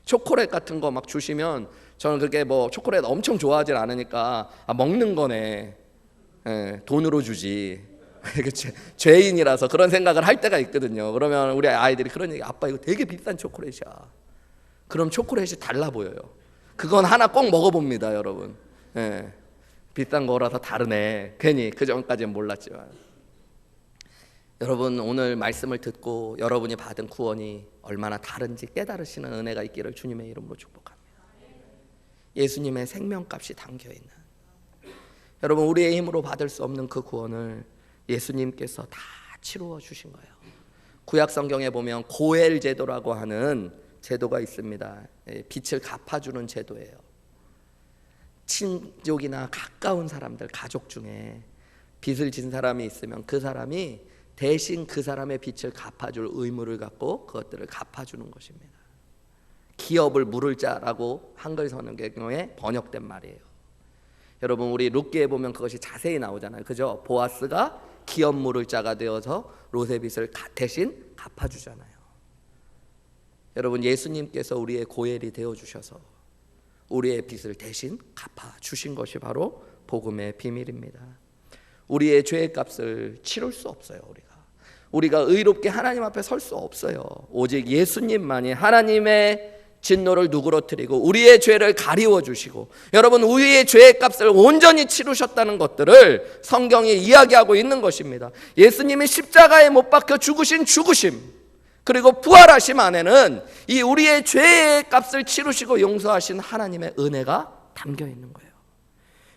A: 초콜릿 같은 거 막 주시면 저는 그게 뭐 초콜릿 엄청 좋아하질 않으니까 먹는 거네, 돈으로 주지. 죄인이라서 그런 생각을 할 때가 있거든요. 그러면 우리 아이들이 그런 얘기, 아빠 이거 되게 비싼 초콜릿이야. 그럼 초콜릿이 달라 보여요. 그건 하나 꼭 먹어봅니다, 여러분. 비싼 거라서 다르네. 괜히 그 전까지는 몰랐지만. 여러분 오늘 말씀을 듣고 여러분이 받은 구원이 얼마나 다른지 깨달으시는 은혜가 있기를 주님의 이름으로 축복합니다. 예수님의 생명값이 담겨있는, 여러분 우리의 힘으로 받을 수 없는 그 구원을 예수님께서 다 치루어 주신 거예요. 구약 성경에 보면 고엘 제도라고 하는 제도가 있습니다. 빚을 갚아주는 제도예요. 친족이나 가까운 사람들, 가족 중에 빚을 진 사람이 있으면 그 사람이 대신 그 사람의 빚을 갚아줄 의무를 갖고 그것들을 갚아주는 것입니다. 기업을 물을 자라고 한글 성경에 번역된 말이에요. 여러분 우리 룻기에 보면 그것이 자세히 나오잖아요. 그죠? 보아스가 기업 물을 자가 되어서 롯의 빚을 대신 갚아주잖아요. 여러분 예수님께서 우리의 고엘이 되어주셔서 우리의 빚을 대신 갚아주신 것이 바로 복음의 비밀입니다. 우리의 죄의 값을 치룰 수 없어요. 우리가 의롭게 하나님 앞에 설 수 없어요. 오직 예수님만이 하나님의 진노를 누그러뜨리고 우리의 죄를 가리워 주시고, 여러분 우리의 죄의 값을 온전히 치르셨다는 것들을 성경이 이야기하고 있는 것입니다. 예수님이 십자가에 못 박혀 죽으신 죽으심, 그리고 부활하심 안에는 이 우리의 죄의 값을 치르시고 용서하신 하나님의 은혜가 담겨 있는 거예요.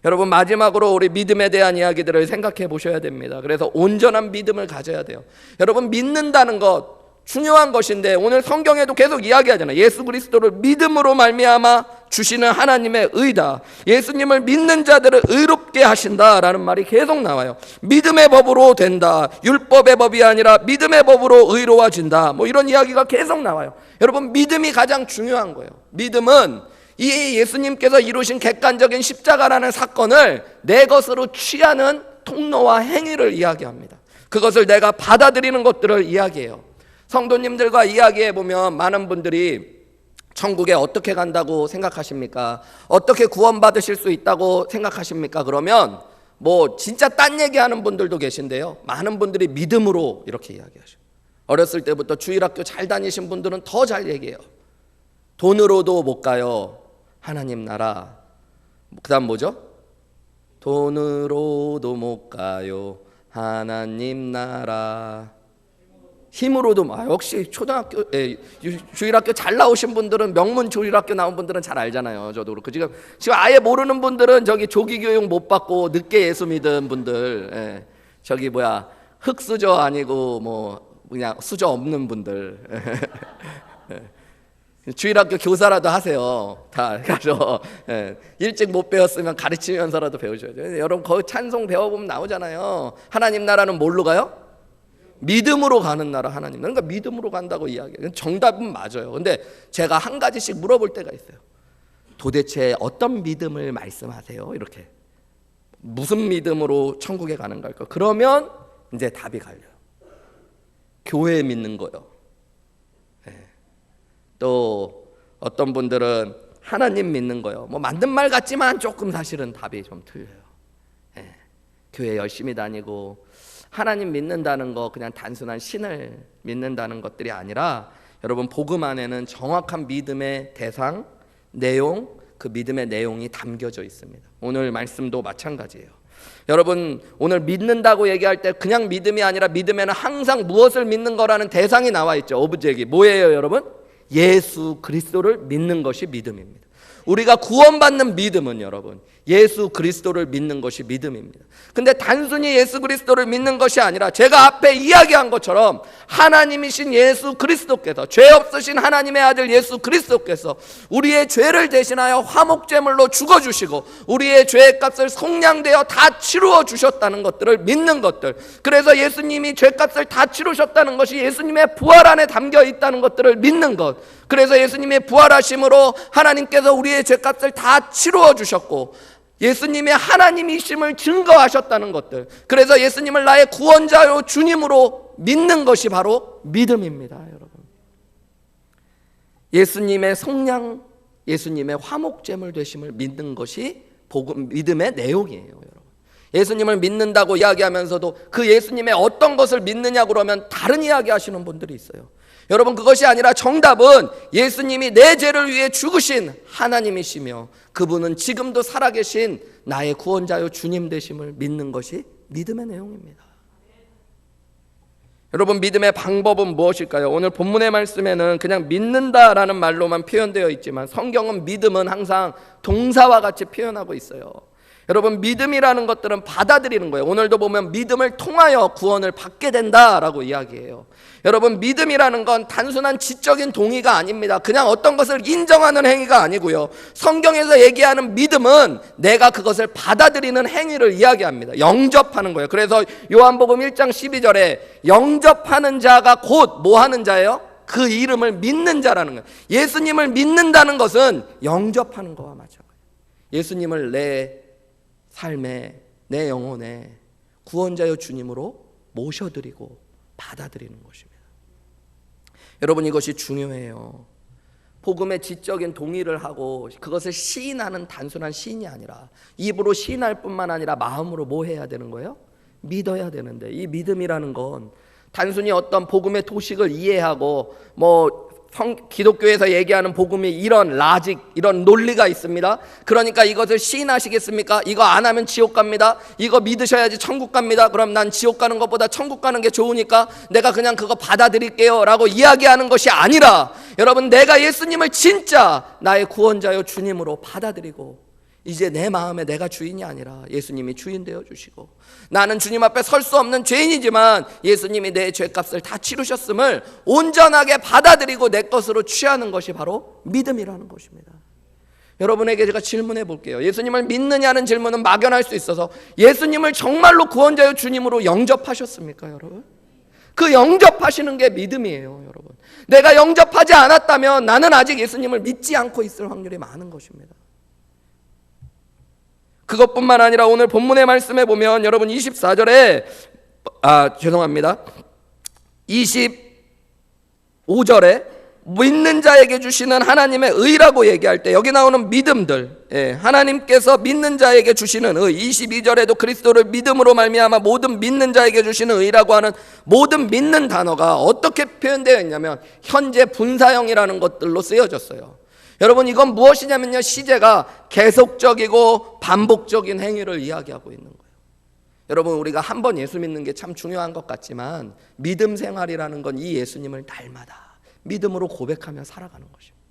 A: 여러분 마지막으로 우리 믿음에 대한 이야기들을 생각해 보셔야 됩니다. 그래서 온전한 믿음을 가져야 돼요. 여러분 믿는다는 것 중요한 것인데 오늘 성경에도 계속 이야기하잖아요. 예수 그리스도를 믿음으로 말미암아 주시는 하나님의 의다. 예수님을 믿는 자들을 의롭게 하신다라는 말이 계속 나와요. 믿음의 법으로 된다. 율법의 법이 아니라 믿음의 법으로 의로워진다. 뭐 이런 이야기가 계속 나와요. 여러분 믿음이 가장 중요한 거예요. 믿음은 이 예수님께서 이루신 객관적인 십자가라는 사건을 내 것으로 취하는 통로와 행위를 이야기합니다. 그것을 내가 받아들이는 것들을 이야기해요. 성도님들과 이야기해보면 많은 분들이 천국에 어떻게 간다고 생각하십니까? 어떻게 구원받으실 수 있다고 생각하십니까? 그러면 뭐 진짜 딴 얘기하는 분들도 계신데요, 많은 분들이 믿음으로 이렇게 이야기하셔요. 어렸을 때부터 주일학교 잘 다니신 분들은 더 잘 얘기해요. 돈으로도 못 가요, 하나님 나라. 그 다음 뭐죠? 돈으로도 못 가요, 하나님 나라. 힘으로도. 역시 초등학교 주일학교 잘 나오신 분들은, 명문 주일학교 나온 분들은 잘 알잖아요. 저도 그렇고 지금 아예 모르는 분들은 저기 조기 교육 못 받고 늦게 예수 믿은 분들, 저기 뭐야 흑수저 아니고 뭐 그냥 수저 없는 분들. 주일학교 교사라도 하세요. 다 가서 일찍 못 배웠으면 가르치면서라도 배우셔야죠. 여러분 거기 찬송 배워보면 나오잖아요. 하나님 나라는 뭘로 가요? 믿음으로 가는 나라 하나님. 그러니까 믿음으로 간다고 이야기해요. 정답은 맞아요. 근데 제가 한 가지씩 물어볼 때가 있어요. 도대체 어떤 믿음을 말씀하세요? 이렇게 무슨 믿음으로 천국에 가는 걸까? 그러면 이제 답이 갈려요. 교회 믿는 거요. 또 어떤 분들은 하나님 믿는 거요. 뭐 맞는 말 같지만 조금 사실은 답이 좀 틀려요. 교회 열심히 다니고 하나님 믿는다는 거 그냥 단순한 신을 믿는다는 것들이 아니라, 여러분 복음 안에는 정확한 믿음의 대상, 내용, 그 믿음의 내용이 담겨져 있습니다. 오늘 말씀도 마찬가지예요. 여러분 오늘 믿는다고 얘기할 때 그냥 믿음이 아니라 믿음에는 항상 무엇을 믿는 거라는 대상이 나와 있죠. 오브젝이 뭐예요 여러분? 예수 그리스도를 믿는 것이 믿음입니다. 우리가 구원받는 믿음은 여러분 예수 그리스도를 믿는 것이 믿음입니다. 근데 단순히 예수 그리스도를 믿는 것이 아니라 제가 앞에 이야기한 것처럼 하나님이신 예수 그리스도께서, 죄 없으신 하나님의 아들 예수 그리스도께서 우리의 죄를 대신하여 화목제물로 죽어주시고 우리의 죄의 값을 속량되어 다 치루어 주셨다는 것들을 믿는 것들. 그래서 예수님이 죄값을 다 치루셨다는 것이 예수님의 부활 안에 담겨 있다는 것들을 믿는 것. 그래서 예수님의 부활하심으로 하나님께서 우리의 죄값을 다 치루어 주셨고 예수님의 하나님이심을 증거하셨다는 것들. 그래서 예수님을 나의 구원자요 주님으로 믿는 것이 바로 믿음입니다. 여러분 예수님의 속량, 예수님의 화목제물 되심을 믿는 것이 복음, 믿음의 내용이에요. 여러분 예수님을 믿는다고 이야기하면서도 그 예수님의 어떤 것을 믿느냐 그러면 다른 이야기 하시는 분들이 있어요. 여러분 그것이 아니라 정답은 예수님이 내 죄를 위해 죽으신 하나님이시며 그분은 지금도 살아계신 나의 구원자요 주님 되심을 믿는 것이 믿음의 내용입니다. 여러분, 믿음의 방법은 무엇일까요? 오늘 본문의 말씀에는 그냥 믿는다라는 말로만 표현되어 있지만 성경은 믿음은 항상 동사와 같이 표현하고 있어요. 여러분, 믿음이라는 것들은 받아들이는 거예요. 오늘도 보면 믿음을 통하여 구원을 받게 된다라고 이야기해요. 여러분, 믿음이라는 건 단순한 지적인 동의가 아닙니다. 그냥 어떤 것을 인정하는 행위가 아니고요. 성경에서 얘기하는 믿음은 내가 그것을 받아들이는 행위를 이야기합니다. 영접하는 거예요. 그래서 요한복음 1장 12절에 영접하는 자가 곧 뭐 하는 자예요? 그 이름을 믿는 자라는 거예요. 예수님을 믿는다는 것은 영접하는 거와 마찬가지예요. 예수님을 내 삶에, 내 영혼에 구원자여 주님으로 모셔드리고 받아들이는 것입니다. 여러분, 이것이 중요해요. 복음의 지적인 동의를 하고 그것을 시인하는 단순한 시인이 아니라 입으로 시인할 뿐만 아니라 마음으로 뭐 해야 되는 거예요? 믿어야 되는데, 이 믿음이라는 건 단순히 어떤 복음의 도식을 이해하고 기독교에서 얘기하는 복음이 이런 라직, 이런 논리가 있습니다. 그러니까 이것을 시인하시겠습니까? 이거 안 하면 지옥 갑니다. 이거 믿으셔야지 천국 갑니다. 그럼 난 지옥 가는 것보다 천국 가는 게 좋으니까 내가 그냥 그거 받아들일게요 라고 이야기하는 것이 아니라, 여러분, 내가 예수님을 진짜 나의 구원자요 주님으로 받아들이고 이제 내 마음에 내가 주인이 아니라 예수님이 주인 되어 주시고, 나는 주님 앞에 설 수 없는 죄인이지만 예수님이 내 죄값을 다 치르셨음을 온전하게 받아들이고 내 것으로 취하는 것이 바로 믿음이라는 것입니다. 여러분에게 제가 질문해 볼게요. 예수님을 믿느냐는 질문은 막연할 수 있어서 예수님을 정말로 구원자요 주님으로 영접하셨습니까, 여러분? 그 영접하시는 게 믿음이에요, 여러분. 내가 영접하지 않았다면 나는 아직 예수님을 믿지 않고 있을 확률이 많은 것입니다. 그것뿐만 아니라 오늘 본문의 말씀에 보면 여러분 24절에 25절에 믿는 자에게 주시는 하나님의 의라고 얘기할 때 여기 나오는 믿음들, 하나님께서 믿는 자에게 주시는 의, 22절에도 그리스도를 믿음으로 말미암아 모든 믿는 자에게 주시는 의라고 하는 모든 믿는 단어가 어떻게 표현되어 있냐면 현재 분사형이라는 것들로 쓰여졌어요. 여러분, 이건 무엇이냐면요, 시제가 계속적이고 반복적인 행위를 이야기하고 있는 거예요. 여러분, 우리가 한 번 예수 믿는 게 참 중요한 것 같지만 믿음 생활이라는 건 이 예수님을 날마다 믿음으로 고백하며 살아가는 것입니다.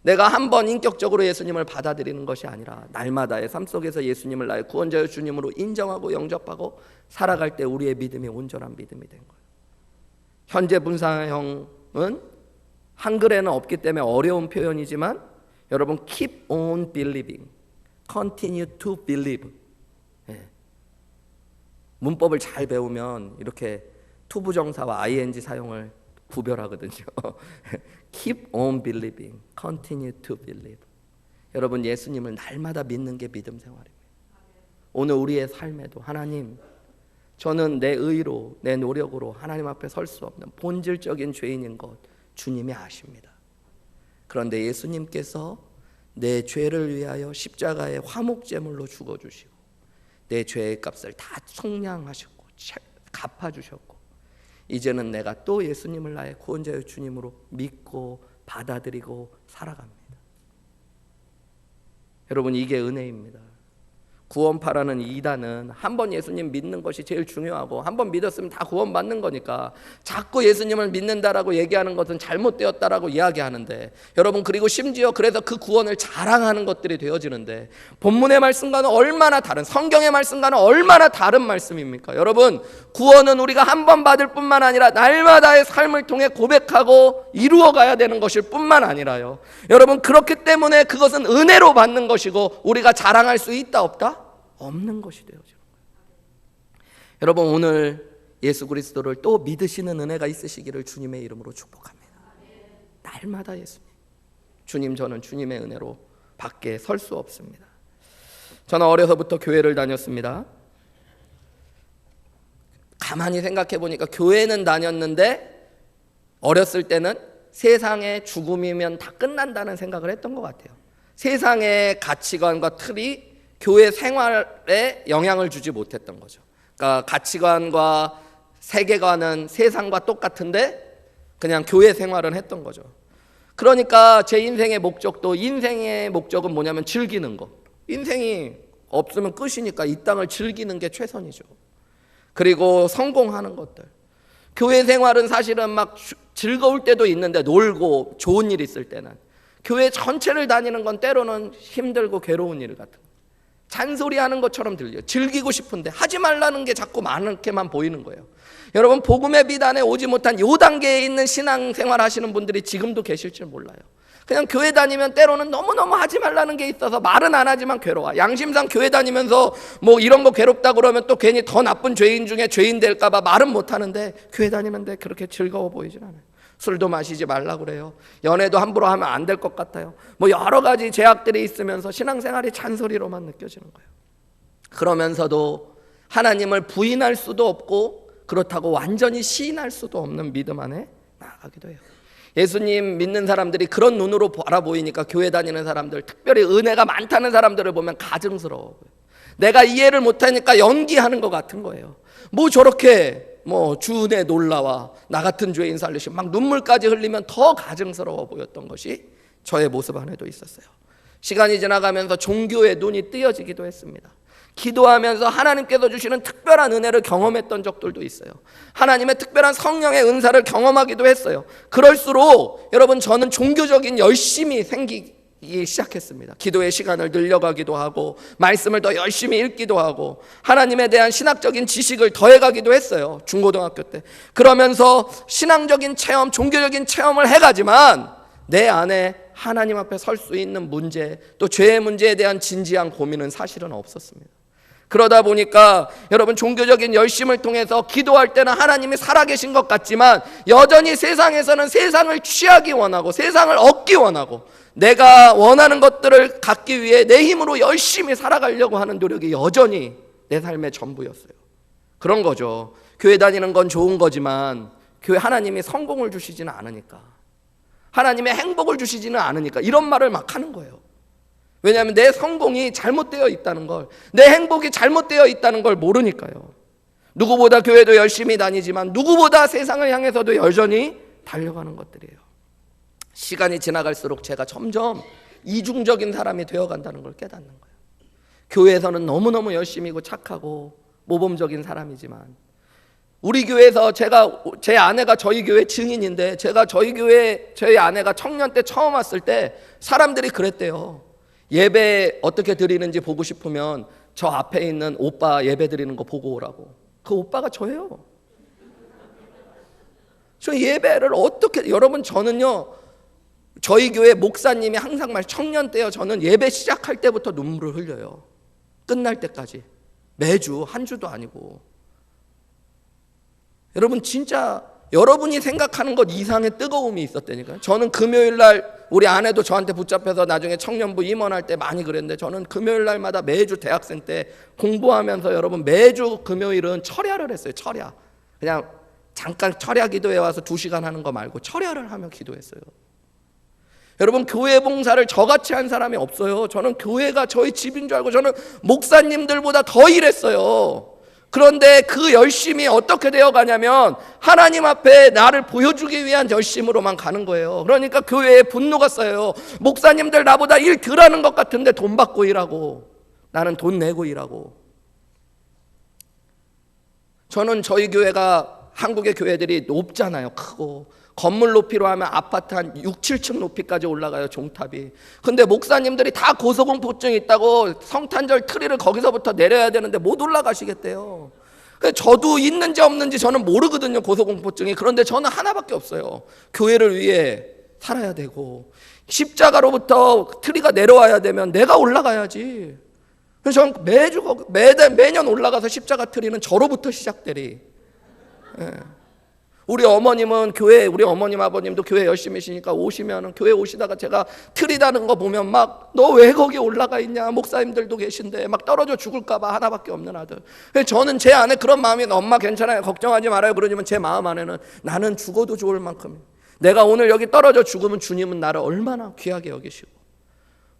A: 내가 한 번 인격적으로 예수님을 받아들이는 것이 아니라 날마다의 삶 속에서 예수님을 나의 구원자여 주님으로 인정하고 영접하고 살아갈 때 우리의 믿음이 온전한 믿음이 된 거예요. 현재 분사형은 한글에는 없기 때문에 어려운 표현이지만 여러분, keep on believing, continue to believe. 문법을 잘 배우면 이렇게 투부정사와 ing 사용을 구별하거든요. keep on believing, continue to believe. 여러분, 예수님을 날마다 믿는 게 믿음 생활입니다. 오늘 우리의 삶에도 하나님, 저는 내 의로, 내 노력으로 하나님 앞에 설 수 없는 본질적인 죄인인 것 주님이 아십니다. 그런데 예수님께서 내 죄를 위하여 십자가의 화목제물로 죽어주시고 내 죄의 값을 다 속량하셨고 갚아주셨고, 이제는 내가 또 예수님을 나의 구원자의 주님으로 믿고 받아들이고 살아갑니다. 여러분, 이게 은혜입니다. 구원파라는 이단은 한 번 예수님 믿는 것이 제일 중요하고 한 번 믿었으면 다 구원받는 거니까 자꾸 예수님을 믿는다라고 얘기하는 것은 잘못되었다라고 이야기하는데, 여러분, 그리고 심지어 그래서 그 구원을 자랑하는 것들이 되어지는데, 본문의 말씀과는 얼마나 다른, 성경의 말씀과는 얼마나 다른 말씀입니까? 여러분, 구원은 우리가 한 번 받을 뿐만 아니라 날마다의 삶을 통해 고백하고 이루어가야 되는 것일 뿐만 아니라요, 여러분, 그렇기 때문에 그것은 은혜로 받는 것이고 우리가 자랑할 수 있다 없다? 없는 것이 되어지는 거예요. 여러분, 오늘 예수 그리스도를 또 믿으시는 은혜가 있으시기를 주님의 이름으로 축복합니다. 날마다 예수님, 주님, 저는 주님의 은혜로 밖에 설 수 없습니다. 저는 어려서부터 교회를 다녔습니다. 가만히 생각해 보니까 교회는 다녔는데 어렸을 때는 세상의 죽음이면 다 끝난다는 생각을 했던 것 같아요. 세상의 가치관과 틀이 교회 생활에 영향을 주지 못했던 거죠. 그러니까 가치관과 세계관은 세상과 똑같은데 그냥 교회 생활은 했던 거죠. 그러니까 제 인생의 목적은 뭐냐면 즐기는 거. 인생이 없으면 끝이니까 이 땅을 즐기는 게 최선이죠. 그리고 성공하는 것들. 교회 생활은 사실은 막 즐거울 때도 있는데, 놀고 좋은 일 있을 때는, 교회 전체를 다니는 건 때로는 힘들고 괴로운 일 같은, 잔소리하는 것처럼 들려요. 즐기고 싶은데 하지 말라는 게 자꾸 많게만 보이는 거예요. 여러분, 복음의 비단에 오지 못한 요 단계에 있는 신앙생활 하시는 분들이 지금도 계실 줄 몰라요. 그냥 교회 다니면 때로는 너무너무 하지 말라는 게 있어서 말은 안 하지만 괴로워. 양심상 교회 다니면서 뭐 이런 거 괴롭다 그러면 또 괜히 더 나쁜 죄인 중에 죄인 될까 봐 말은 못 하는데, 교회 다니는데 그렇게 즐거워 보이질 않아요. 술도 마시지 말라 그래요. 연애도 함부로 하면 안 될 것 같아요. 뭐 여러 가지 제약들이 있으면서 신앙생활이 잔소리로만 느껴지는 거예요. 그러면서도 하나님을 부인할 수도 없고, 그렇다고 완전히 시인할 수도 없는 믿음 안에 나아가기도 해요. 예수님 믿는 사람들이 그런 눈으로 바라보이니까 교회 다니는 사람들, 특별히 은혜가 많다는 사람들을 보면 가증스러워. 내가 이해를 못하니까 연기하는 것 같은 거예요. 뭐 저렇게 뭐 주은혜 놀라와 나 같은 죄인 살리시, 막 눈물까지 흘리면 더 가증스러워 보였던 것이 저의 모습 안에도 있었어요. 시간이 지나가면서 종교의 눈이 띄어지기도 했습니다. 기도하면서 하나님께서 주시는 특별한 은혜를 경험했던 적들도 있어요. 하나님의 특별한 성령의 은사를 경험하기도 했어요. 그럴수록 여러분, 저는 종교적인 열심이 생기기 시작했습니다. 기도의 시간을 늘려가기도 하고, 말씀을 더 열심히 읽기도 하고, 하나님에 대한 신학적인 지식을 더해가기도 했어요. 중고등학교 때. 그러면서 신앙적인 체험, 종교적인 체험을 해가지만 내 안에 하나님 앞에 설 수 있는 문제, 또 죄의 문제에 대한 진지한 고민은 사실은 없었습니다. 그러다 보니까 여러분, 종교적인 열심을 통해서 기도할 때는 하나님이 살아계신 것 같지만, 여전히 세상에서는 세상을 취하기 원하고 세상을 얻기 원하고, 내가 원하는 것들을 갖기 위해 내 힘으로 열심히 살아가려고 하는 노력이 여전히 내 삶의 전부였어요. 그런 거죠. 교회 다니는 건 좋은 거지만 교회 하나님이 성공을 주시지는 않으니까, 하나님의 행복을 주시지는 않으니까 이런 말을 막 하는 거예요. 왜냐하면 내 성공이 잘못되어 있다는 걸, 내 행복이 잘못되어 있다는 걸 모르니까요. 누구보다 교회도 열심히 다니지만 누구보다 세상을 향해서도 여전히 달려가는 것들이에요. 시간이 지나갈수록 제가 점점 이중적인 사람이 되어간다는 걸 깨닫는 거예요. 교회에서는 너무너무 열심히고 착하고 모범적인 사람이지만, 우리 교회에서 제 아내가 저희 교회 증인인데, 제가 저희 아내가 청년 때 처음 왔을 때 사람들이 그랬대요. 예배 어떻게 드리는지 보고 싶으면 저 앞에 있는 오빠 예배 드리는 거 보고 오라고. 그 오빠가 저예요. 저 예배를 어떻게, 여러분, 저는요, 저희 교회 목사님이 항상 청년 때요, 저는 예배 시작할 때부터 눈물을 흘려요. 끝날 때까지. 매주, 한 주도 아니고. 여러분, 진짜 여러분이 생각하는 것 이상의 뜨거움이 있었다니까요. 저는 금요일날, 우리 아내도 저한테 붙잡혀서 나중에 청년부 임원할 때 많이 그랬는데, 저는 금요일날마다 매주 대학생 때 공부하면서 여러분 매주 금요일은 철야를 했어요. 철야. 그냥 잠깐 철야 기도회 와서 2시간 하는 거 말고 철야를 하며 기도했어요. 여러분, 교회 봉사를 저같이 한 사람이 없어요. 저는 교회가 저희 집인 줄 알고 저는 목사님들보다 더 일했어요. 그런데 그 열심이 어떻게 되어 가냐면 하나님 앞에 나를 보여주기 위한 열심으로만 가는 거예요. 그러니까 교회에 분노가 쌓여요. 목사님들 나보다 일 덜 하는 것 같은데 돈 받고 일하고, 나는 돈 내고 일하고. 저는 저희 교회가 한국의 교회들이 높잖아요. 크고 건물 높이로 하면 아파트 한 6, 7층 높이까지 올라가요, 종탑이. 근데 목사님들이 다 고소공포증이 있다고 성탄절 트리를 거기서부터 내려야 되는데 못 올라가시겠대요. 저도 있는지 없는지 저는 모르거든요, 고소공포증이. 그런데 저는 하나밖에 없어요. 교회를 위해 살아야 되고, 십자가로부터 트리가 내려와야 되면 내가 올라가야지. 그래서 저는 매년 올라가서 십자가 트리는 저로부터 시작되리. 예. 우리 어머님은 우리 어머님 아버님도 교회 열심히시니까 오시면, 교회 오시다가 제가 트리 다는 거 보면 막, 너 왜 거기 올라가 있냐, 목사님들도 계신데, 막 떨어져 죽을까 봐, 하나밖에 없는 아들. 그래서 저는 제 안에 그런 마음이, 엄마 괜찮아요, 걱정하지 말아요, 그러지만 제 마음 안에는 나는 죽어도 좋을 만큼, 내가 오늘 여기 떨어져 죽으면 주님은 나를 얼마나 귀하게 여기시고,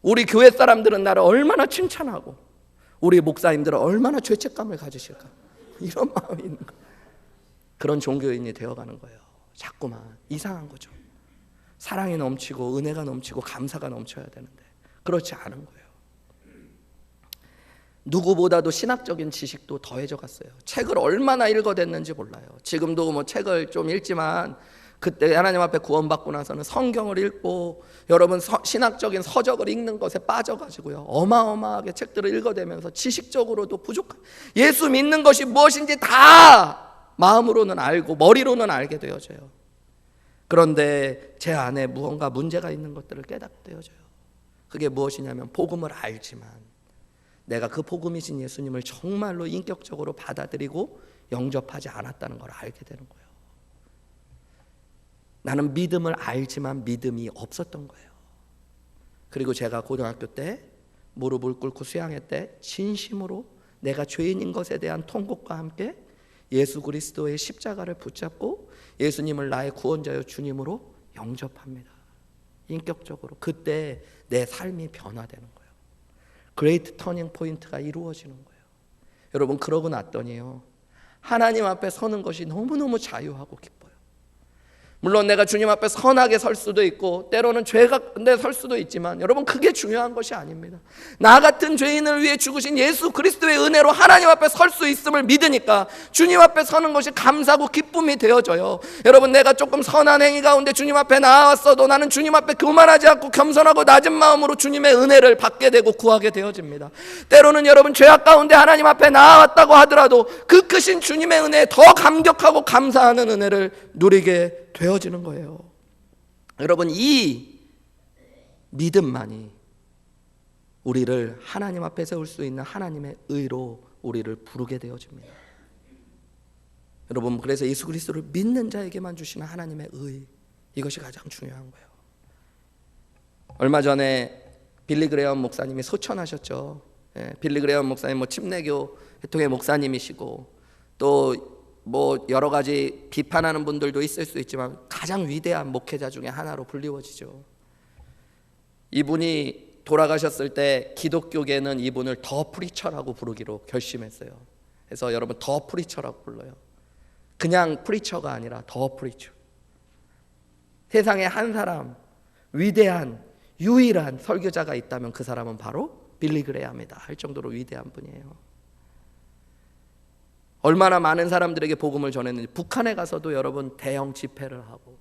A: 우리 교회 사람들은 나를 얼마나 칭찬하고, 우리 목사님들은 얼마나 죄책감을 가지실까, 이런 마음이 있는 거예요. 그런 종교인이 되어가는 거예요. 자꾸만 이상한 거죠. 사랑이 넘치고 은혜가 넘치고 감사가 넘쳐야 되는데 그렇지 않은 거예요. 누구보다도 신학적인 지식도 더해져 갔어요. 책을 얼마나 읽어댔는지 몰라요. 지금도 뭐 책을 좀 읽지만 그때 하나님 앞에 구원받고 나서는 성경을 읽고 여러분 신학적인 서적을 읽는 것에 빠져가지고요, 어마어마하게 책들을 읽어대면서 지식적으로도 부족한, 예수 믿는 것이 무엇인지 다 마음으로는 알고 머리로는 알게 되어져요. 그런데 제 안에 무언가 문제가 있는 것들을 깨닫게 되어져요. 그게 무엇이냐면 복음을 알지만 내가 그 복음이신 예수님을 정말로 인격적으로 받아들이고 영접하지 않았다는 걸 알게 되는 거예요. 나는 믿음을 알지만 믿음이 없었던 거예요. 그리고 제가 고등학교 때 무릎을 꿇고 수양회 때 진심으로 내가 죄인인 것에 대한 통곡과 함께 예수 그리스도의 십자가를 붙잡고 예수님을 나의 구원자여 주님으로 영접합니다. 인격적으로. 그때 내 삶이 변화되는 거예요. 그레이트 터닝 포인트가 이루어지는 거예요. 여러분, 그러고 났더니요, 하나님 앞에 서는 것이 너무너무 자유하고 기뻐요. 물론 내가 주님 앞에 선하게 설 수도 있고 때로는 죄 가운데 설 수도 있지만 여러분, 그게 중요한 것이 아닙니다. 나 같은 죄인을 위해 죽으신 예수 그리스도의 은혜로 하나님 앞에 설 수 있음을 믿으니까 주님 앞에 서는 것이 감사고 기쁨이 되어져요. 여러분, 내가 조금 선한 행위 가운데 주님 앞에 나왔어도 나는 주님 앞에 교만하지 않고 겸손하고 낮은 마음으로 주님의 은혜를 받게 되고 구하게 되어집니다. 때로는 여러분, 죄악 가운데 하나님 앞에 나왔다고 하더라도 그 크신 주님의 은혜에 더 감격하고 감사하는 은혜를 누리게 되어지는 거예요. 여러분, 이 믿음만이 우리를 하나님 앞에 세울 수 있는 하나님의 의로 우리를 부르게 되어집니다. 여러분, 그래서 예수 그리스도를 믿는 자에게만 주시는 하나님의 의, 이것이 가장 중요한 거예요. 얼마 전에 빌리 그레엄 목사님이 소천하셨죠. 빌리 그레엄 목사님 침례교 회통의 목사님이시고 또 여러 가지 비판하는 분들도 있을 수 있지만 가장 위대한 목회자 중에 하나로 불리워지죠. 이분이 돌아가셨을 때 기독교계는 이분을 더 프리처라고 부르기로 결심했어요. 그래서 여러분, 더 프리처라고 불러요. 그냥 프리처가 아니라 더 프리처. 세상에 한 사람, 위대한 유일한 설교자가 있다면 그 사람은 바로 빌리 그레엄이다 할 정도로 위대한 분이에요. 얼마나 많은 사람들에게 복음을 전했는지. 북한에 가서도 여러분 대형 집회를 하고,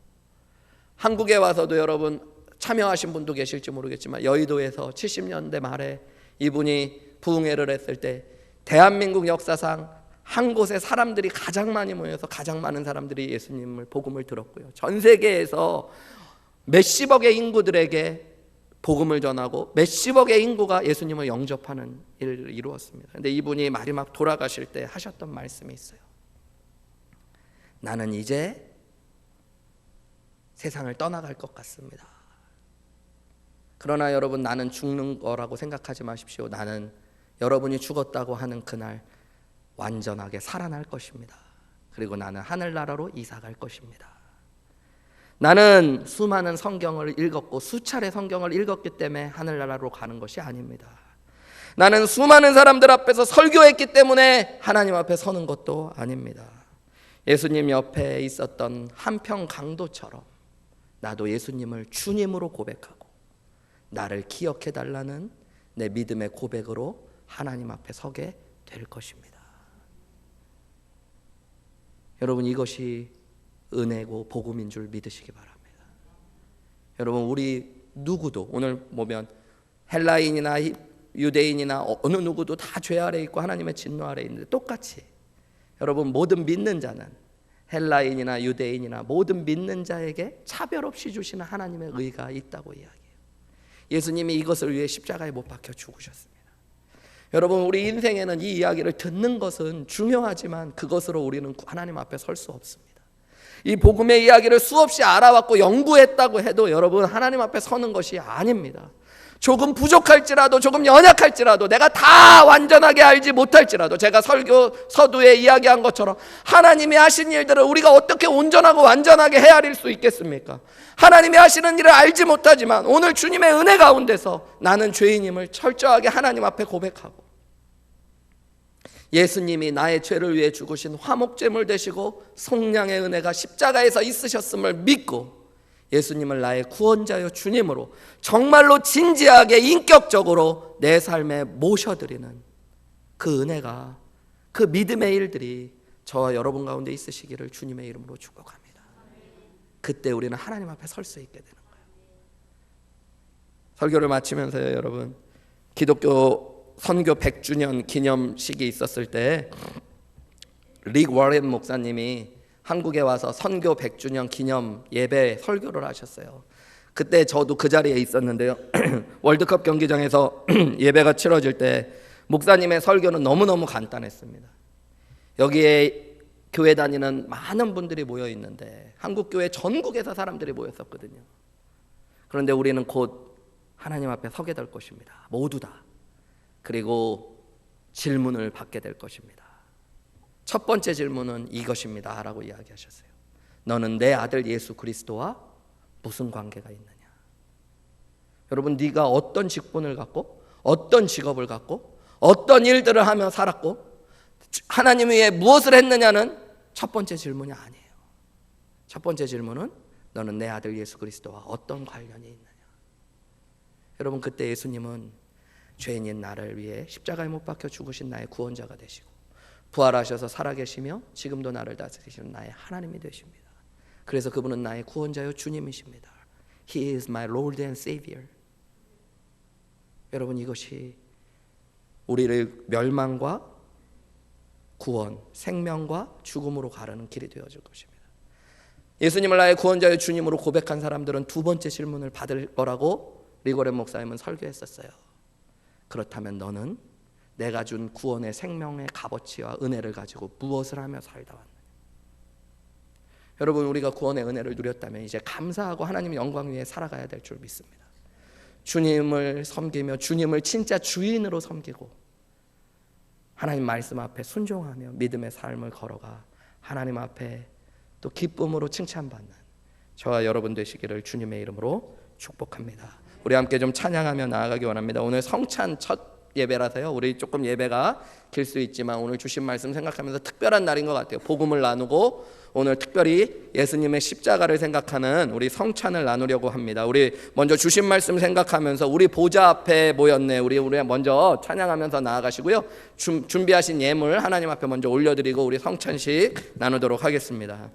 A: 한국에 와서도 여러분 참여하신 분도 계실지 모르겠지만 여의도에서 70년대 말에 이분이 부흥회를 했을 때 대한민국 역사상 한 곳에 사람들이 가장 많이 모여서 가장 많은 사람들이 예수님을 복음을 들었고요, 전 세계에서 몇십억의 인구들에게 복음을 전하고 몇십억의 인구가 예수님을 영접하는 일을 이루었습니다. 그런데 이분이 마지막 돌아가실 때 하셨던 말씀이 있어요. 나는 이제 세상을 떠나갈 것 같습니다. 그러나 여러분, 나는 죽는 거라고 생각하지 마십시오. 나는 여러분이 죽었다고 하는 그날 완전하게 살아날 것입니다. 그리고 나는 하늘나라로 이사갈 것입니다. 나는 수많은 성경을 읽었고 수차례 성경을 읽었기 때문에 하늘나라로 가는 것이 아닙니다. 나는 수많은 사람들 앞에서 설교했기 때문에 하나님 앞에 서는 것도 아닙니다. 예수님 옆에 있었던 한평 강도처럼 나도 예수님을 주님으로 고백하고 나를 기억해 달라는 내 믿음의 고백으로 하나님 앞에 서게 될 것입니다. 여러분, 이것이 은혜고 복음인 줄 믿으시기 바랍니다. 여러분, 우리 누구도 오늘 보면 헬라인이나 유대인이나 어느 누구도 다 죄 아래 있고 하나님의 진노 아래 있는데 똑같이 여러분, 모든 믿는 자는 헬라인이나 유대인이나 모든 믿는 자에게 차별 없이 주시는 하나님의 의가 있다고 이야기해요. 예수님이 이것을 위해 십자가에 못 박혀 죽으셨습니다. 여러분, 우리 인생에는 이 이야기를 듣는 것은 중요하지만 그것으로 우리는 하나님 앞에 설 수 없습니다. 이 복음의 이야기를 수없이 알아왔고 연구했다고 해도 여러분, 하나님 앞에 서는 것이 아닙니다. 조금 부족할지라도, 조금 연약할지라도, 내가 다 완전하게 알지 못할지라도, 제가 서두에 이야기한 것처럼 하나님이 하신 일들을 우리가 어떻게 온전하고 완전하게 헤아릴 수 있겠습니까? 하나님이 하시는 일을 알지 못하지만 오늘 주님의 은혜 가운데서 나는 죄인임을 철저하게 하나님 앞에 고백하고, 예수님이 나의 죄를 위해 죽으신 화목제물 되시고 속량의 은혜가 십자가에서 있으셨음을 믿고 예수님을 나의 구원자여 주님으로 정말로 진지하게 인격적으로 내 삶에 모셔드리는 그 은혜가, 그 믿음의 일들이 저와 여러분 가운데 있으시기를 주님의 이름으로 축복합니다. 그때 우리는 하나님 앞에 설 수 있게 되는 거예요. 설교를 마치면서요, 여러분, 기독교 선교 100주년 기념식이 있었을 때 릭 워렌 목사님이 한국에 와서 선교 100주년 기념 예배 설교를 하셨어요. 그때 저도 그 자리에 있었는데요. 월드컵 경기장에서 예배가 치러질 때 목사님의 설교는 너무너무 간단했습니다. 여기에 교회 다니는 많은 분들이 모여 있는데 한국 교회 전국에서 사람들이 모였었거든요. 그런데 우리는 곧 하나님 앞에 서게 될 것입니다. 모두 다. 그리고 질문을 받게 될 것입니다. 첫 번째 질문은 이것입니다 라고 이야기하셨어요. 너는 내 아들 예수 그리스도와 무슨 관계가 있느냐? 여러분, 네가 어떤 직분을 갖고 어떤 직업을 갖고 어떤 일들을 하며 살았고 하나님 위에 무엇을 했느냐는 첫 번째 질문이 아니에요. 첫 번째 질문은 너는 내 아들 예수 그리스도와 어떤 관련이 있느냐? 여러분, 그때 예수님은 죄인인 나를 위해 십자가에 못 박혀 죽으신 나의 구원자가 되시고 부활하셔서 살아계시며 지금도 나를 다스리시는 나의 하나님이 되십니다. 그래서 그분은 나의 구원자요 주님이십니다. He is my Lord and Savior. 여러분, 이것이 우리를 멸망과 구원, 생명과 죽음으로 가르는 길이 되어줄 것입니다. 예수님을 나의 구원자요 주님으로 고백한 사람들은 두 번째 질문을 받을 거라고 리고렌 목사님은 설교했었어요. 그렇다면 너는 내가 준 구원의 생명의 값어치와 은혜를 가지고 무엇을 하며 살다 왔느냐? 여러분, 우리가 구원의 은혜를 누렸다면 이제 감사하고 하나님 영광 위에 살아가야 될 줄 믿습니다. 주님을 섬기며 주님을 진짜 주인으로 섬기고 하나님 말씀 앞에 순종하며 믿음의 삶을 걸어가 하나님 앞에 또 기쁨으로 칭찬받는 저와 여러분 되시기를 주님의 이름으로 축복합니다. 우리 함께 좀 찬양하며 나아가기 원합니다. 오늘 성찬 첫 예배라서요, 우리 조금 예배가 길 수 있지만 오늘 주신 말씀 생각하면서 특별한 날인 것 같아요. 복음을 나누고 오늘 특별히 예수님의 십자가를 생각하는 우리 성찬을 나누려고 합니다. 우리 먼저 주신 말씀 생각하면서 우리 보좌 앞에 모였네. 우리 먼저 찬양하면서 나아가시고요. 준비하신 예물 하나님 앞에 먼저 올려드리고 우리 성찬식 나누도록 하겠습니다.